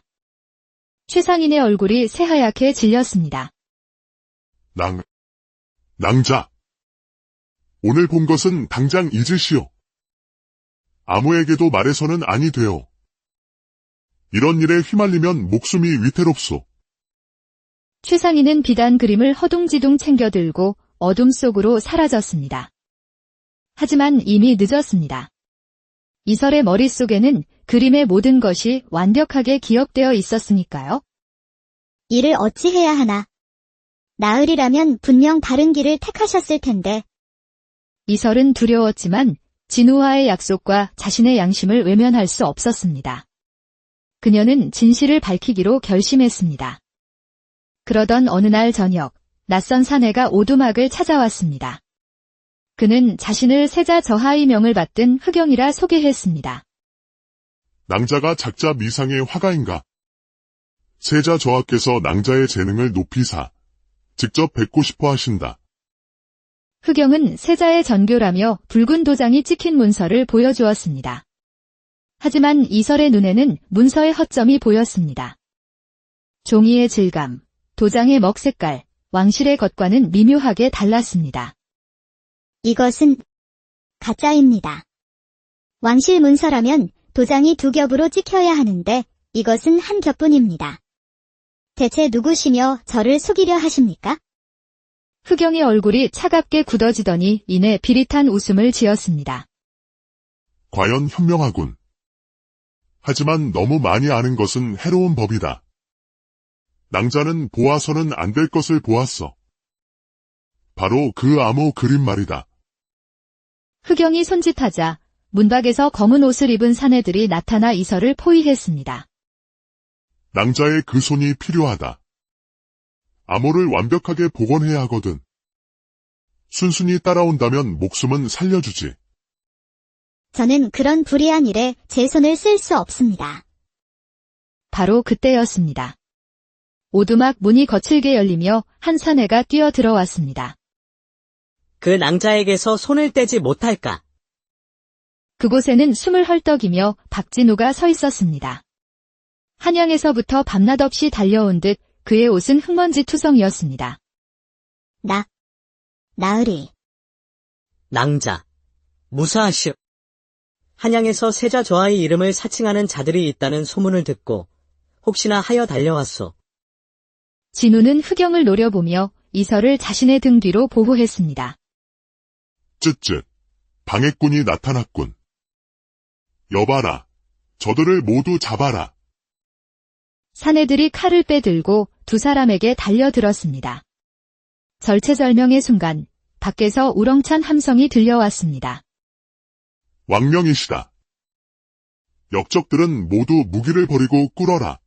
최상인의 얼굴이 새하얗게 질렸습니다. 낭자. 오늘 본 것은 당장 잊으시오. 아무에게도 말해서는 아니 되오. 이런 일에 휘말리면 목숨이 위태롭소. 최상인은 비단 그림을 허둥지둥 챙겨들고 어둠 속으로 사라졌습니다. 하지만 이미 늦었습니다. 이설의 머릿속에는 그림의 모든 것이 완벽하게 기억되어 있었으니까요. 이를 어찌 해야 하나? 나으리라면 분명 다른 길을 택하셨을 텐데. 이설은 두려웠지만 진우와의 약속과 자신의 양심을 외면할 수 없었습니다. 그녀는 진실을 밝히기로 결심했습니다. 그러던 어느 날 저녁, 낯선 사내가 오두막을 찾아왔습니다. 그는 자신을 세자 저하의 명을 받든 흑영이라 소개했습니다. 낭자가 작자 미상의 화가인가? 세자 저하께서 낭자의 재능을 높이사 직접 뵙고 싶어 하신다. 흑영은 세자의 전교라며 붉은 도장이 찍힌 문서를 보여주었습니다. 하지만 이설의 눈에는 문서의 허점이 보였습니다. 종이의 질감, 도장의 먹색깔, 왕실의 것과는 미묘하게 달랐습니다. 이것은 가짜입니다. 왕실 문서라면 도장이 2겹으로 찍혀야 하는데 이것은 1겹뿐입니다. 대체 누구시며 저를 속이려 하십니까? 흑영의 얼굴이 차갑게 굳어지더니 이내 비릿한 웃음을 지었습니다. 과연 현명하군. 하지만 너무 많이 아는 것은 해로운 법이다. 낭자는 보아서는 안 될 것을 보았어. 바로 그 암호 그림 말이다. 흑영이 손짓하자 문 밖에서 검은 옷을 입은 사내들이 나타나 이설을 포위했습니다. 낭자의 그 손이 필요하다. 암호를 완벽하게 복원해야 하거든. 순순히 따라온다면 목숨은 살려주지. 저는 그런 불의한 일에 제 손을 쓸 수 없습니다. 바로 그때였습니다. 오두막 문이 거칠게 열리며 한 사내가 뛰어 들어왔습니다. 그 낭자에게서 손을 떼지 못할까? 그곳에는 숨을 헐떡이며 박진우가 서 있었습니다. 한양에서부터 밤낮 없이 달려온 듯 그의 옷은 흙먼지 투성이었습니다. 나으리. 낭자. 무사하시오. 한양에서 세자 저하의 이름을 사칭하는 자들이 있다는 소문을 듣고 혹시나 하여 달려왔소. 진우는 흑영을 노려보며 이설을 자신의 등 뒤로 보호했습니다. 쯧쯧. 방해꾼이 나타났군. 여봐라. 저들을 모두 잡아라. 사내들이 칼을 빼들고 두 사람에게 달려들었습니다. 절체절명의 순간 밖에서 우렁찬 함성이 들려왔습니다. 왕명이시다. 역적들은 모두 무기를 버리고 꿇어라.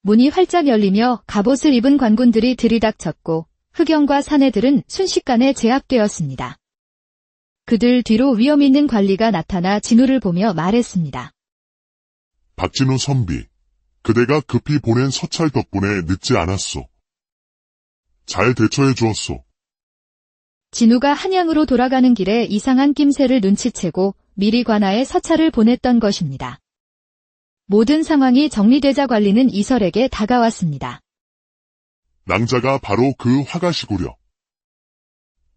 문이 활짝 열리며 갑옷을 입은 관군들이 들이닥쳤고 흑영과 사내들은 순식간에 제압되었습니다. 그들 뒤로 위험 있는 관리가 나타나 진우를 보며 말했습니다. 박진우 선비, 그대가 급히 보낸 서찰 덕분에 늦지 않았소. 잘 대처해 주었소. 진우가 한양으로 돌아가는 길에 이상한 낌새를 눈치채고 미리 관아에 서찰을 보냈던 것입니다. 모든 상황이 정리되자 관리는 이설에게 다가왔습니다. 낭자가 바로 그 화가시구려.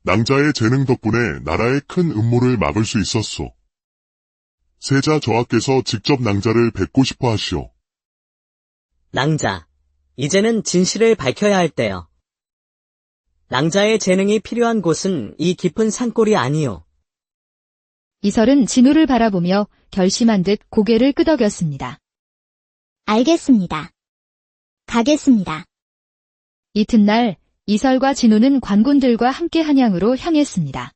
낭자의 재능 덕분에 나라의 큰 음모를 막을 수 있었소. 세자 저하께서 직접 낭자를 뵙고 싶어 하시오. 낭자. 이제는 진실을 밝혀야 할 때요. 낭자의 재능이 필요한 곳은 이 깊은 산골이 아니오. 이설은 진우를 바라보며 결심한 듯 고개를 끄덕였습니다. 알겠습니다. 가겠습니다. 이튿날 이설과 진우는 관군들과 함께 한양으로 향했습니다.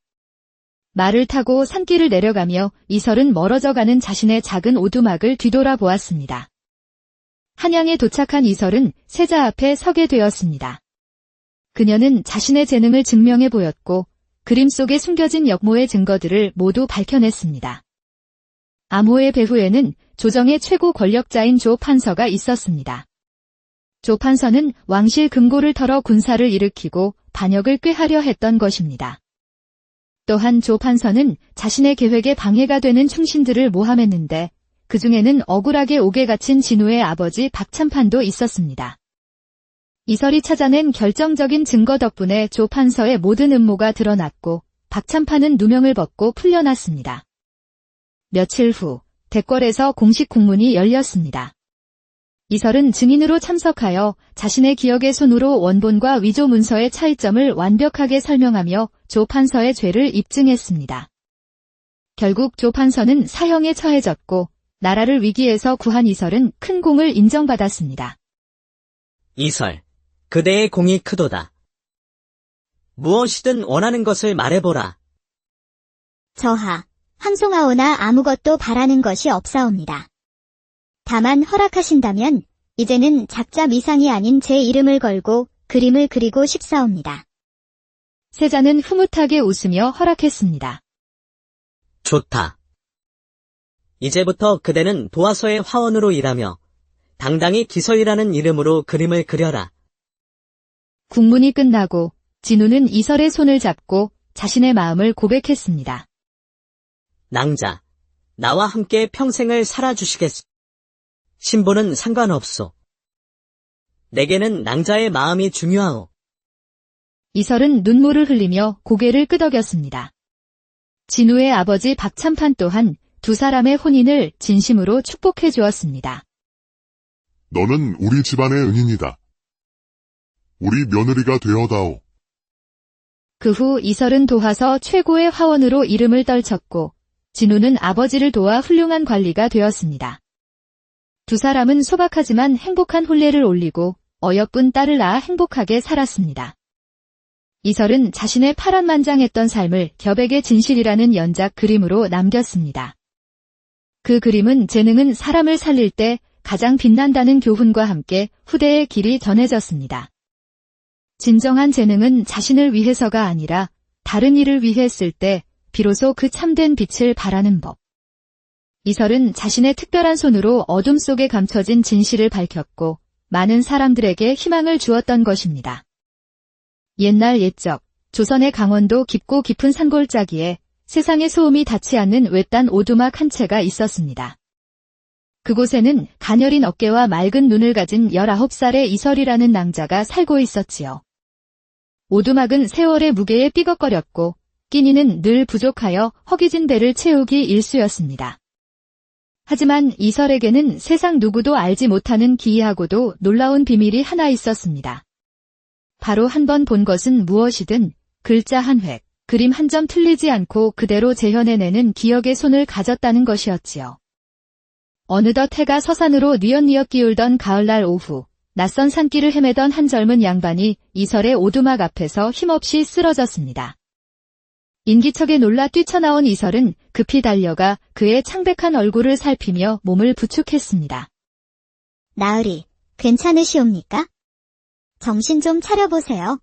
말을 타고 산길을 내려가며 이설은 멀어져가는 자신의 작은 오두막을 뒤돌아보았습니다. 한양에 도착한 이설은 세자 앞에 서게 되었습니다. 그녀는 자신의 재능을 증명해 보였고 그림 속에 숨겨진 역모의 증거들을 모두 밝혀냈습니다. 암호의 배후에는 조정의 최고 권력자인 조 판서가 있었습니다. 조 판서는 왕실 금고를 털어 군사를 일으키고 반역을 꾀하려 했던 것입니다. 또한 조 판서는 자신의 계획에 방해가 되는 충신들을 모함했는데 그 중에는 억울하게 옥에 갇힌 진우의 아버지 박참판도 있었습니다. 이설이 찾아낸 결정적인 증거 덕분에 조 판서의 모든 음모가 드러났고 박참판은 누명을 벗고 풀려났습니다. 며칠 후 대궐에서 공식 공문이 열렸습니다. 이설은 증인으로 참석하여 자신의 기억의 손으로 원본과 위조 문서의 차이점을 완벽하게 설명하며 조 판서의 죄를 입증했습니다. 결국 조 판서는 사형에 처해졌고 나라를 위기에서 구한 이설은 큰 공을 인정받았습니다. 이설. 그대의 공이 크도다. 무엇이든 원하는 것을 말해보라. 저하. 황송하오나 아무것도 바라는 것이 없사옵니다. 다만 허락하신다면 이제는 작자 미상이 아닌 제 이름을 걸고 그림을 그리고 싶사옵니다. 세자는 흐뭇하게 웃으며 허락했습니다. 좋다. 이제부터 그대는 도화서의 화원으로 일하며 당당히 기서이라는 이름으로 그림을 그려라. 국문이 끝나고 진우는 이설의 손을 잡고 자신의 마음을 고백했습니다. 낭자, 나와 함께 평생을 살아주시겠소. 신분은 상관없소. 내게는 낭자의 마음이 중요하오. 이설은 눈물을 흘리며 고개를 끄덕였습니다. 진우의 아버지 박참판 또한 두 사람의 혼인을 진심으로 축복해 주었습니다. 너는 우리 집안의 은인이다. 우리 며느리가 되어다오. 그 후 이설은 도화서 최고의 화원으로 이름을 떨쳤고 진우는 아버지를 도와 훌륭한 관리가 되었습니다. 두 사람은 소박하지만 행복한 혼례를 올리고 어여쁜 딸을 낳아 행복하게 살았습니다. 이설은 자신의 파란만장했던 삶을 결백의 진실이라는 연작 그림으로 남겼습니다. 그 그림은 재능은 사람을 살릴 때 가장 빛난다는 교훈과 함께 후대의 길이 전해졌습니다. 진정한 재능은 자신을 위해서가 아니라 다른 이를 위해 쓸 때 비로소 그 참된 빛을 발하는 법. 이설은 자신의 특별한 손으로 어둠 속에 감춰진 진실을 밝혔고 많은 사람들에게 희망을 주었던 것입니다. 옛날 옛적 조선의 강원도 깊고 깊은 산골짜기에 세상의 소음이 닿지 않는 외딴 오두막 한 채가 있었습니다. 그곳에는 가녀린 어깨와 맑은 눈을 가진 19살의 이설이라는 낭자가 살고 있었지요. 오두막은 세월의 무게에 삐걱거렸고 끼니는 늘 부족하여 허기진 배를 채우기 일쑤였습니다. 하지만 이설에게는 세상 누구도 알지 못하는 기이하고도 놀라운 비밀이 하나 있었습니다. 바로 한 번 본 것은 무엇이든 글자 한 획, 그림 한 점 틀리지 않고 그대로 재현해내는 기억의 손을 가졌다는 것이었지요. 어느덧 해가 서산으로 뉘엿뉘엿 기울던 가을날 오후, 낯선 산길을 헤매던 한 젊은 양반이 이설의 오두막 앞에서 힘없이 쓰러졌습니다. 인기척에 놀라 뛰쳐나온 이설은 급히 달려가 그의 창백한 얼굴을 살피며 몸을 부축했습니다. 나으리, 괜찮으시옵니까? 정신 좀 차려보세요.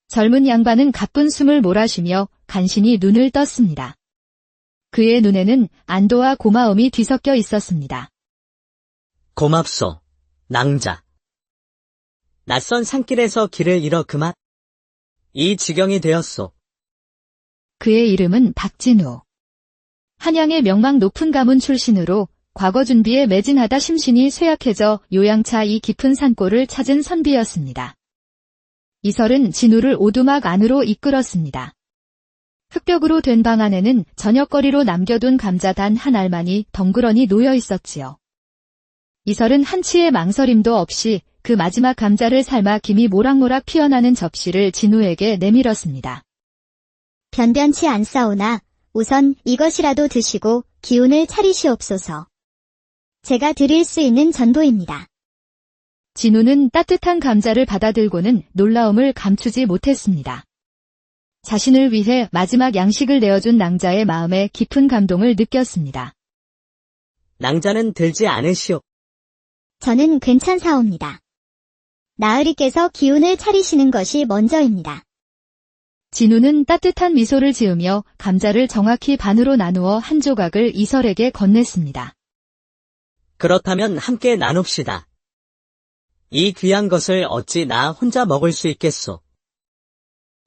젊은 양반은 가쁜 숨을 몰아쉬며 간신히 눈을 떴습니다. 그의 눈에는 안도와 고마움이 뒤섞여 있었습니다. 고맙소, 낭자. 낯선 산길에서 길을 잃어 그만 이 지경이 되었소. 그의 이름은 박진우. 한양의 명망 높은 가문 출신으로 과거 준비에 매진하다 심신이 쇠약해져 요양차 이 깊은 산골을 찾은 선비였습니다. 이설은 진우를 오두막 안으로 이끌었습니다. 흙벽으로 된 방 안에는 저녁거리로 남겨둔 감자 단 한 알만이 덩그러니 놓여 있었지요. 이설은 한치의 망설임도 없이 그 마지막 감자를 삶아 김이 모락모락 피어나는 접시를 진우에게 내밀었습니다. 변변치 않사오나 우선 이것이라도 드시고 기운을 차리시옵소서. 제가 드릴 수 있는 전도입니다. 진우는 따뜻한 감자를 받아들고는 놀라움을 감추지 못했습니다. 자신을 위해 마지막 양식을 내어준 낭자의 마음에 깊은 감동을 느꼈습니다. 낭자는 들지 않으시오. 저는 괜찮사옵니다. 나으리께서 기운을 차리시는 것이 먼저입니다. 진우는 따뜻한 미소를 지으며 감자를 정확히 반으로 나누어 한 조각을 이설에게 건넸습니다. 그렇다면 함께 나눕시다. 이 귀한 것을 어찌 나 혼자 먹을 수 있겠소.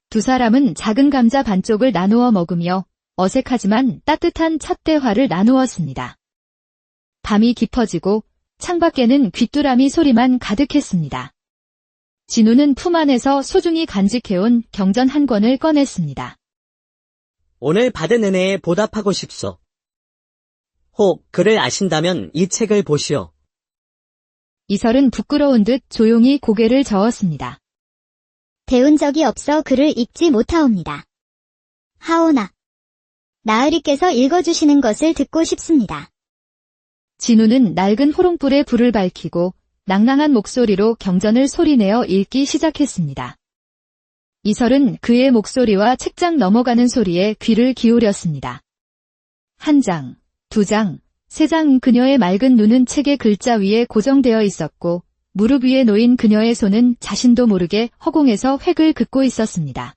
두 사람은 작은 감자 반쪽을 나누어 먹으며 어색하지만 따뜻한 첫 대화를 나누었습니다. 밤이 깊어지고 창밖에는 귀뚜라미 소리만 가득했습니다. 진우는 품 안에서 소중히 간직해온 경전 한 권을 꺼냈습니다. 오늘 받은 은혜에 보답하고 싶소. 혹 글을 아신다면 이 책을 보시오. 이설은 부끄러운 듯 조용히 고개를 저었습니다. 배운 적이 없어 글을 읽지 못하옵니다. 하오나, 나으리께서 읽어주시는 것을 듣고 싶습니다. 진우는 낡은 호롱불에 불을 밝히고 낭낭한 목소리로 경전을 소리내어 읽기 시작했습니다. 이설은 그의 목소리와 책장 넘어가는 소리에 귀를 기울였습니다. 한 장, 두 장, 세 장. 그녀의 맑은 눈은 책의 글자 위에 고정되어 있었고 무릎 위에 놓인 그녀의 손은 자신도 모르게 허공에서 획을 긋고 있었습니다.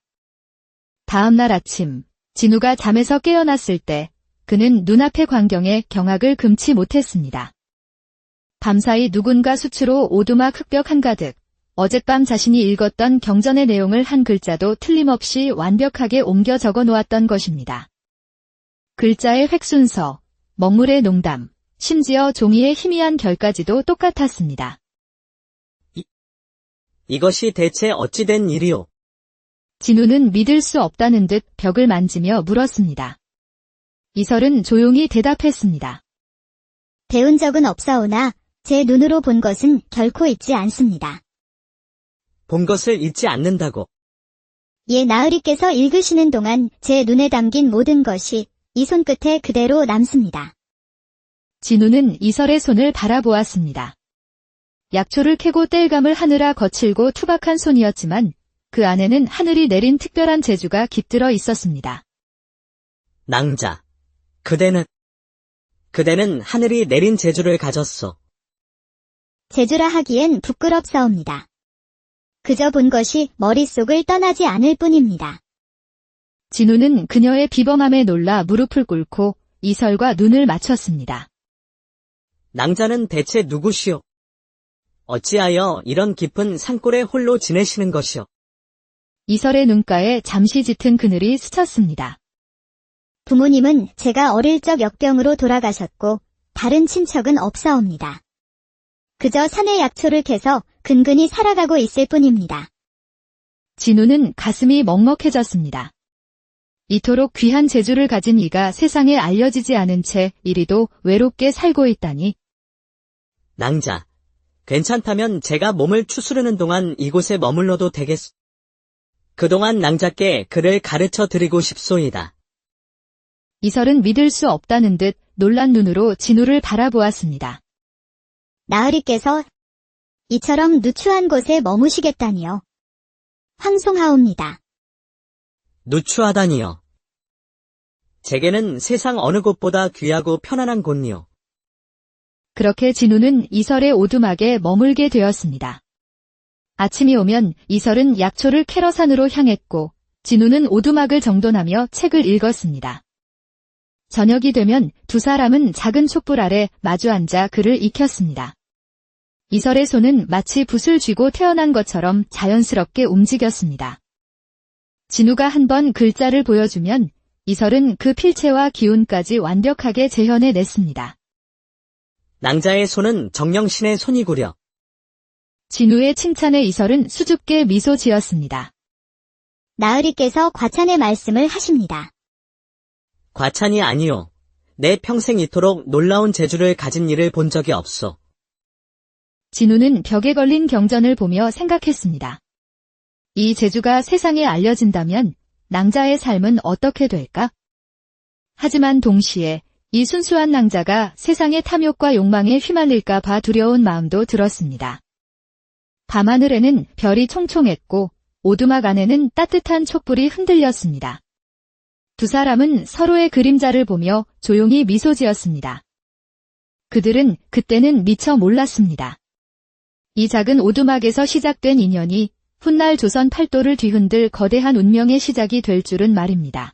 다음 날 아침, 진우가 잠에서 깨어났을 때 그는 눈앞의 광경에 경악을 금치 못했습니다. 밤사이 누군가 수치로 오두막 흙벽 한가득, 어젯밤 자신이 읽었던 경전의 내용을 한 글자도 틀림없이 완벽하게 옮겨 적어 놓았던 것입니다. 글자의 획순서, 먹물의 농담, 심지어 종이의 희미한 결까지도 똑같았습니다. 이것이 대체 어찌 된 일이오? 진우는 믿을 수 없다는 듯 벽을 만지며 물었습니다. 이설은 조용히 대답했습니다. 배운 적은 없사오나 제 눈으로 본 것은 결코 잊지 않습니다. 본 것을 잊지 않는다고. 예, 나으리께서 읽으시는 동안 제 눈에 담긴 모든 것이 이 손끝에 그대로 남습니다. 진우는 이설의 손을 바라보았습니다. 약초를 캐고 땔감을 하느라 거칠고 투박한 손이었지만 그 안에는 하늘이 내린 특별한 재주가 깃들어 있었습니다. 낭자, 그대는 하늘이 내린 재주를 가졌소. 재주라 하기엔 부끄럽사옵니다. 그저 본 것이 머릿속을 떠나지 않을 뿐입니다. 진우는 그녀의 비범함에 놀라 무릎을 꿇고 이설과 눈을 맞췄습니다. 낭자는 대체 누구시오? 어찌하여 이런 깊은 산골에 홀로 지내시는 것이오? 이설의 눈가에 잠시 짙은 그늘이 스쳤습니다. 부모님은 제가 어릴 적 역병으로 돌아가셨고 다른 친척은 없사옵니다. 그저 산에 약초를 캐서 근근히 살아가고 있을 뿐입니다. 진우는 가슴이 먹먹해졌습니다. 이토록 귀한 재주를 가진 이가 세상에 알려지지 않은 채 이리도 외롭게 살고 있다니. 낭자, 괜찮다면 제가 몸을 추스르는 동안 이곳에 머물러도 되겠소? 그동안 낭자께 글을 가르쳐 드리고 싶소이다. 이설은 믿을 수 없다는 듯 놀란 눈으로 진우를 바라보았습니다. 나으리께서 이처럼 누추한 곳에 머무시겠다니요. 황송하옵니다. 누추하다니요. 제게는 세상 어느 곳보다 귀하고 편안한 곳이요. 그렇게 진우는 이설의 오두막에 머물게 되었습니다. 아침이 오면 이설은 약초를 캐러 산으로 향했고 진우는 오두막을 정돈하며 책을 읽었습니다. 저녁이 되면 두 사람은 작은 촛불 아래 마주 앉아 글을 익혔습니다. 이설의 손은 마치 붓을 쥐고 태어난 것처럼 자연스럽게 움직였습니다. 진우가 한 번 글자를 보여주면 이설은 그 필체와 기운까지 완벽하게 재현해냈습니다. 낭자의 손은 정령신의 손이구려. 진우의 칭찬에 이설은 수줍게 미소 지었습니다. 나으리께서 과찬의 말씀을 하십니다. 과찬이 아니오. 내 평생 이토록 놀라운 재주를 가진 이를 본 적이 없소. 진우는 벽에 걸린 경전을 보며 생각했습니다. 이 재주가 세상에 알려진다면 낭자의 삶은 어떻게 될까? 하지만 동시에 이 순수한 낭자가 세상의 탐욕과 욕망에 휘말릴까 봐 두려운 마음도 들었습니다. 밤하늘에는 별이 총총했고 오두막 안에는 따뜻한 촛불이 흔들렸습니다. 두 사람은 서로의 그림자를 보며 조용히 미소 지었습니다. 그들은 그때는 미처 몰랐습니다. 이 작은 오두막에서 시작된 인연이 훗날 조선 팔도를 뒤흔들 거대한 운명의 시작이 될 줄은 말입니다.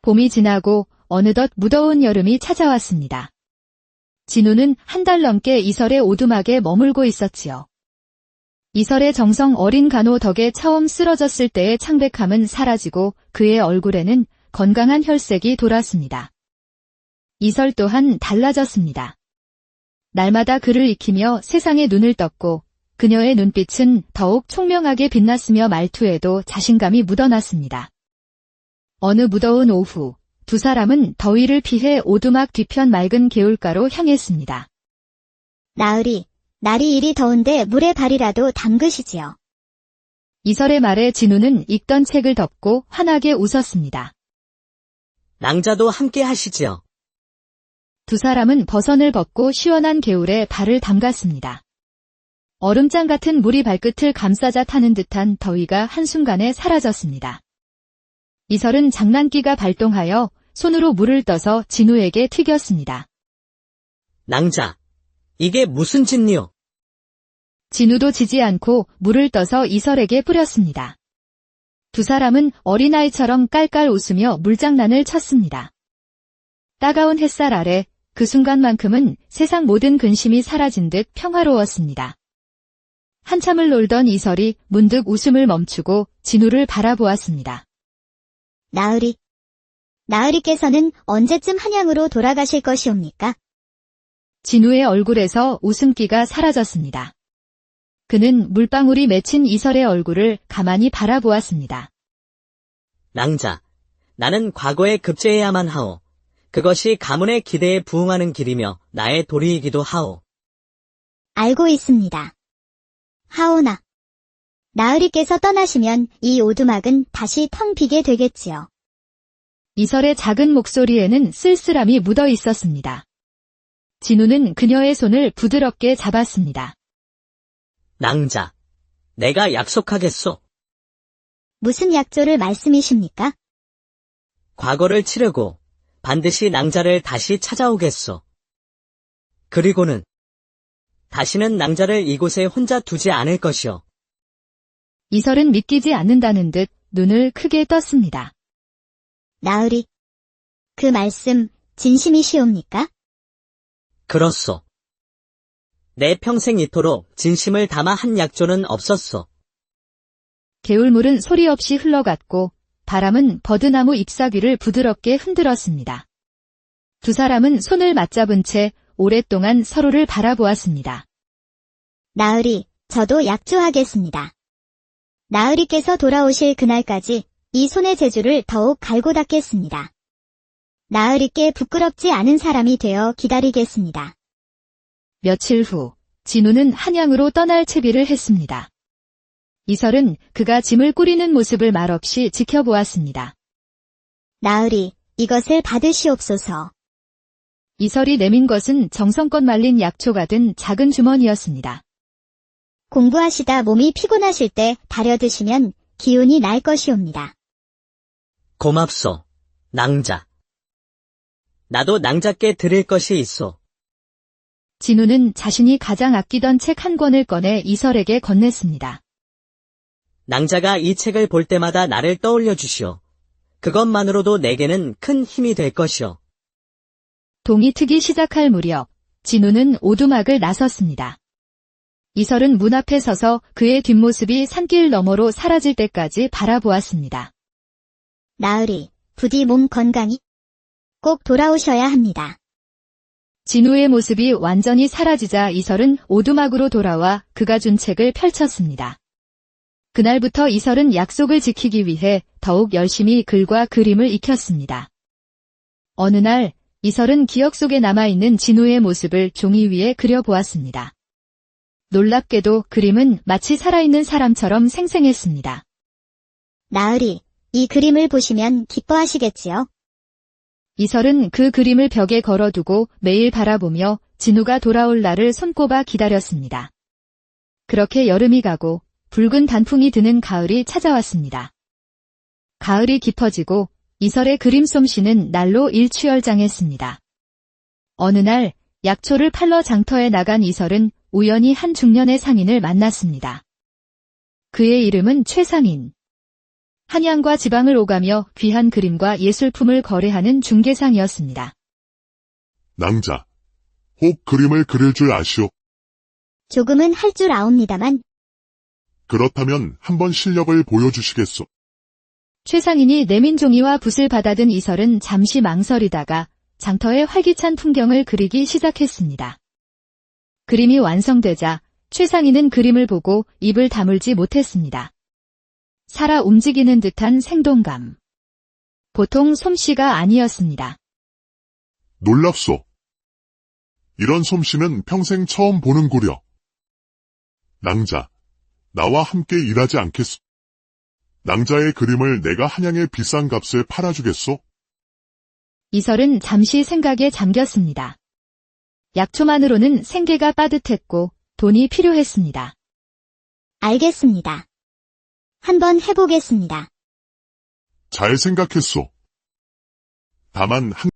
봄이 지나고 어느덧 무더운 여름이 찾아왔습니다. 진우는 한 달 넘게 이설의 오두막에 머물고 있었지요. 이설의 정성 어린 간호 덕에 처음 쓰러졌을 때의 창백함은 사라지고 그의 얼굴에는 건강한 혈색이 돌았습니다. 이설 또한 달라졌습니다. 날마다 글을 익히며 세상에 눈을 떴고 그녀의 눈빛은 더욱 총명하게 빛났으며 말투에도 자신감이 묻어났습니다. 어느 무더운 오후, 두 사람은 더위를 피해 오두막 뒤편 맑은 개울가로 향했습니다. 나으리, 날이 이리 더운데 물에 발이라도 담그시지요. 이설의 말에 진우는 읽던 책을 덮고 환하게 웃었습니다. 낭자도 함께 하시지요. 두 사람은 버선을 벗고 시원한 개울에 발을 담갔습니다. 얼음장 같은 물이 발끝을 감싸자 타는 듯한 더위가 한순간에 사라졌습니다. 이설은 장난기가 발동하여 손으로 물을 떠서 진우에게 튀겼습니다. 낭자, 이게 무슨 짓이요? 진우도 지지 않고 물을 떠서 이설에게 뿌렸습니다. 두 사람은 어린아이처럼 깔깔 웃으며 물장난을 쳤습니다. 따가운 햇살 아래 그 순간만큼은 세상 모든 근심이 사라진 듯 평화로웠습니다. 한참을 놀던 이설이 문득 웃음을 멈추고 진우를 바라보았습니다. 나으리께서는 언제쯤 한양으로 돌아가실 것이옵니까? 진우의 얼굴에서 웃음기가 사라졌습니다. 그는 물방울이 맺힌 이설의 얼굴을 가만히 바라보았습니다. 낭자, 나는 과거에 급제해야만 하오. 그것이 가문의 기대에 부응하는 길이며 나의 도리이기도 하오. 알고 있습니다. 하오나. 나으리께서 떠나시면 이 오두막은 다시 텅 비게 되겠지요. 이설의 작은 목소리에는 쓸쓸함이 묻어 있었습니다. 진우는 그녀의 손을 부드럽게 잡았습니다. 낭자, 내가 약속하겠소. 무슨 약조를 말씀이십니까? 과거를 치르고 반드시 낭자를 다시 찾아오겠소. 그리고는 다시는 낭자를 이곳에 혼자 두지 않을 것이오. 이설은 믿기지 않는다는 듯 눈을 크게 떴습니다. 나으리. 그 말씀 진심이시옵니까? 그렇소. 내 평생 이토록 진심을 담아 한 약조는 없었소. 개울물은 소리 없이 흘러갔고 바람은 버드나무 잎사귀를 부드럽게 흔들었습니다. 두 사람은 손을 맞잡은 채 오랫동안 서로를 바라보았습니다. 나으리, 저도 약조하겠습니다. 나으리께서 돌아오실 그날까지 이 손의 재주를 더욱 갈고 닦겠습니다. 나으리께 부끄럽지 않은 사람이 되어 기다리겠습니다. 며칠 후 진우는 한양으로 떠날 채비를 했습니다. 이설은 그가 짐을 꾸리는 모습을 말없이 지켜보았습니다. 나으리, 이것을 받으시옵소서. 이설이 내민 것은 정성껏 말린 약초가 든 작은 주머니였습니다. 공부하시다 몸이 피곤하실 때 다려 드시면 기운이 날 것이옵니다. 고맙소, 낭자. 나도 낭자께 드릴 것이 있소. 진우는 자신이 가장 아끼던 책 한 권을 꺼내 이설에게 건넸습니다. 낭자가 이 책을 볼 때마다 나를 떠올려 주시오. 그것만으로도 내게는 큰 힘이 될 것이오. 동이 트기 시작할 무렵 진우는 오두막을 나섰습니다. 이설은 문 앞에 서서 그의 뒷모습이 산길 너머로 사라질 때까지 바라보았습니다. 나으리, 부디 몸 건강히 꼭 돌아오셔야 합니다. 진우의 모습이 완전히 사라지자 이설은 오두막으로 돌아와 그가 준 책을 펼쳤습니다. 그날부터 이설은 약속을 지키기 위해 더욱 열심히 글과 그림을 익혔습니다. 어느 날 이설은 기억 속에 남아있는 진우의 모습을 종이 위에 그려보았습니다. 놀랍게도 그림은 마치 살아있는 사람처럼 생생했습니다. 나으리, 이 그림을 보시면 기뻐하시겠지요? 이설은 그 그림을 벽에 걸어두고 매일 바라보며 진우가 돌아올 날을 손꼽아 기다렸습니다. 그렇게 여름이 가고 붉은 단풍이 드는 가을이 찾아왔습니다. 가을이 깊어지고 이설의 그림 솜씨는 날로 일취월장했습니다. 어느 날 약초를 팔러 장터에 나간 이설은 우연히 한 중년의 상인을 만났습니다. 그의 이름은 최상인. 한양과 지방을 오가며 귀한 그림과 예술품을 거래하는 중개상이었습니다. 낭자, 혹 그림을 그릴 줄 아시오? 조금은 할 줄 아옵니다만. 그렇다면 한번 실력을 보여주시겠소? 최상인이 내민 종이와 붓을 받아든 이설은 잠시 망설이다가 장터의 활기찬 풍경을 그리기 시작했습니다. 그림이 완성되자 최상인은 그림을 보고 입을 다물지 못했습니다. 살아 움직이는 듯한 생동감. 보통 솜씨가 아니었습니다. 놀랍소. 이런 솜씨는 평생 처음 보는구려. 낭자, 나와 함께 일하지 않겠소? 낭자의 그림을 내가 한양의 비싼 값에 팔아주겠소? 이설은 잠시 생각에 잠겼습니다. 약초만으로는 생계가 빠듯했고 돈이 필요했습니다. 알겠습니다. 한번 해보겠습니다. 잘 생각했소. 다만 한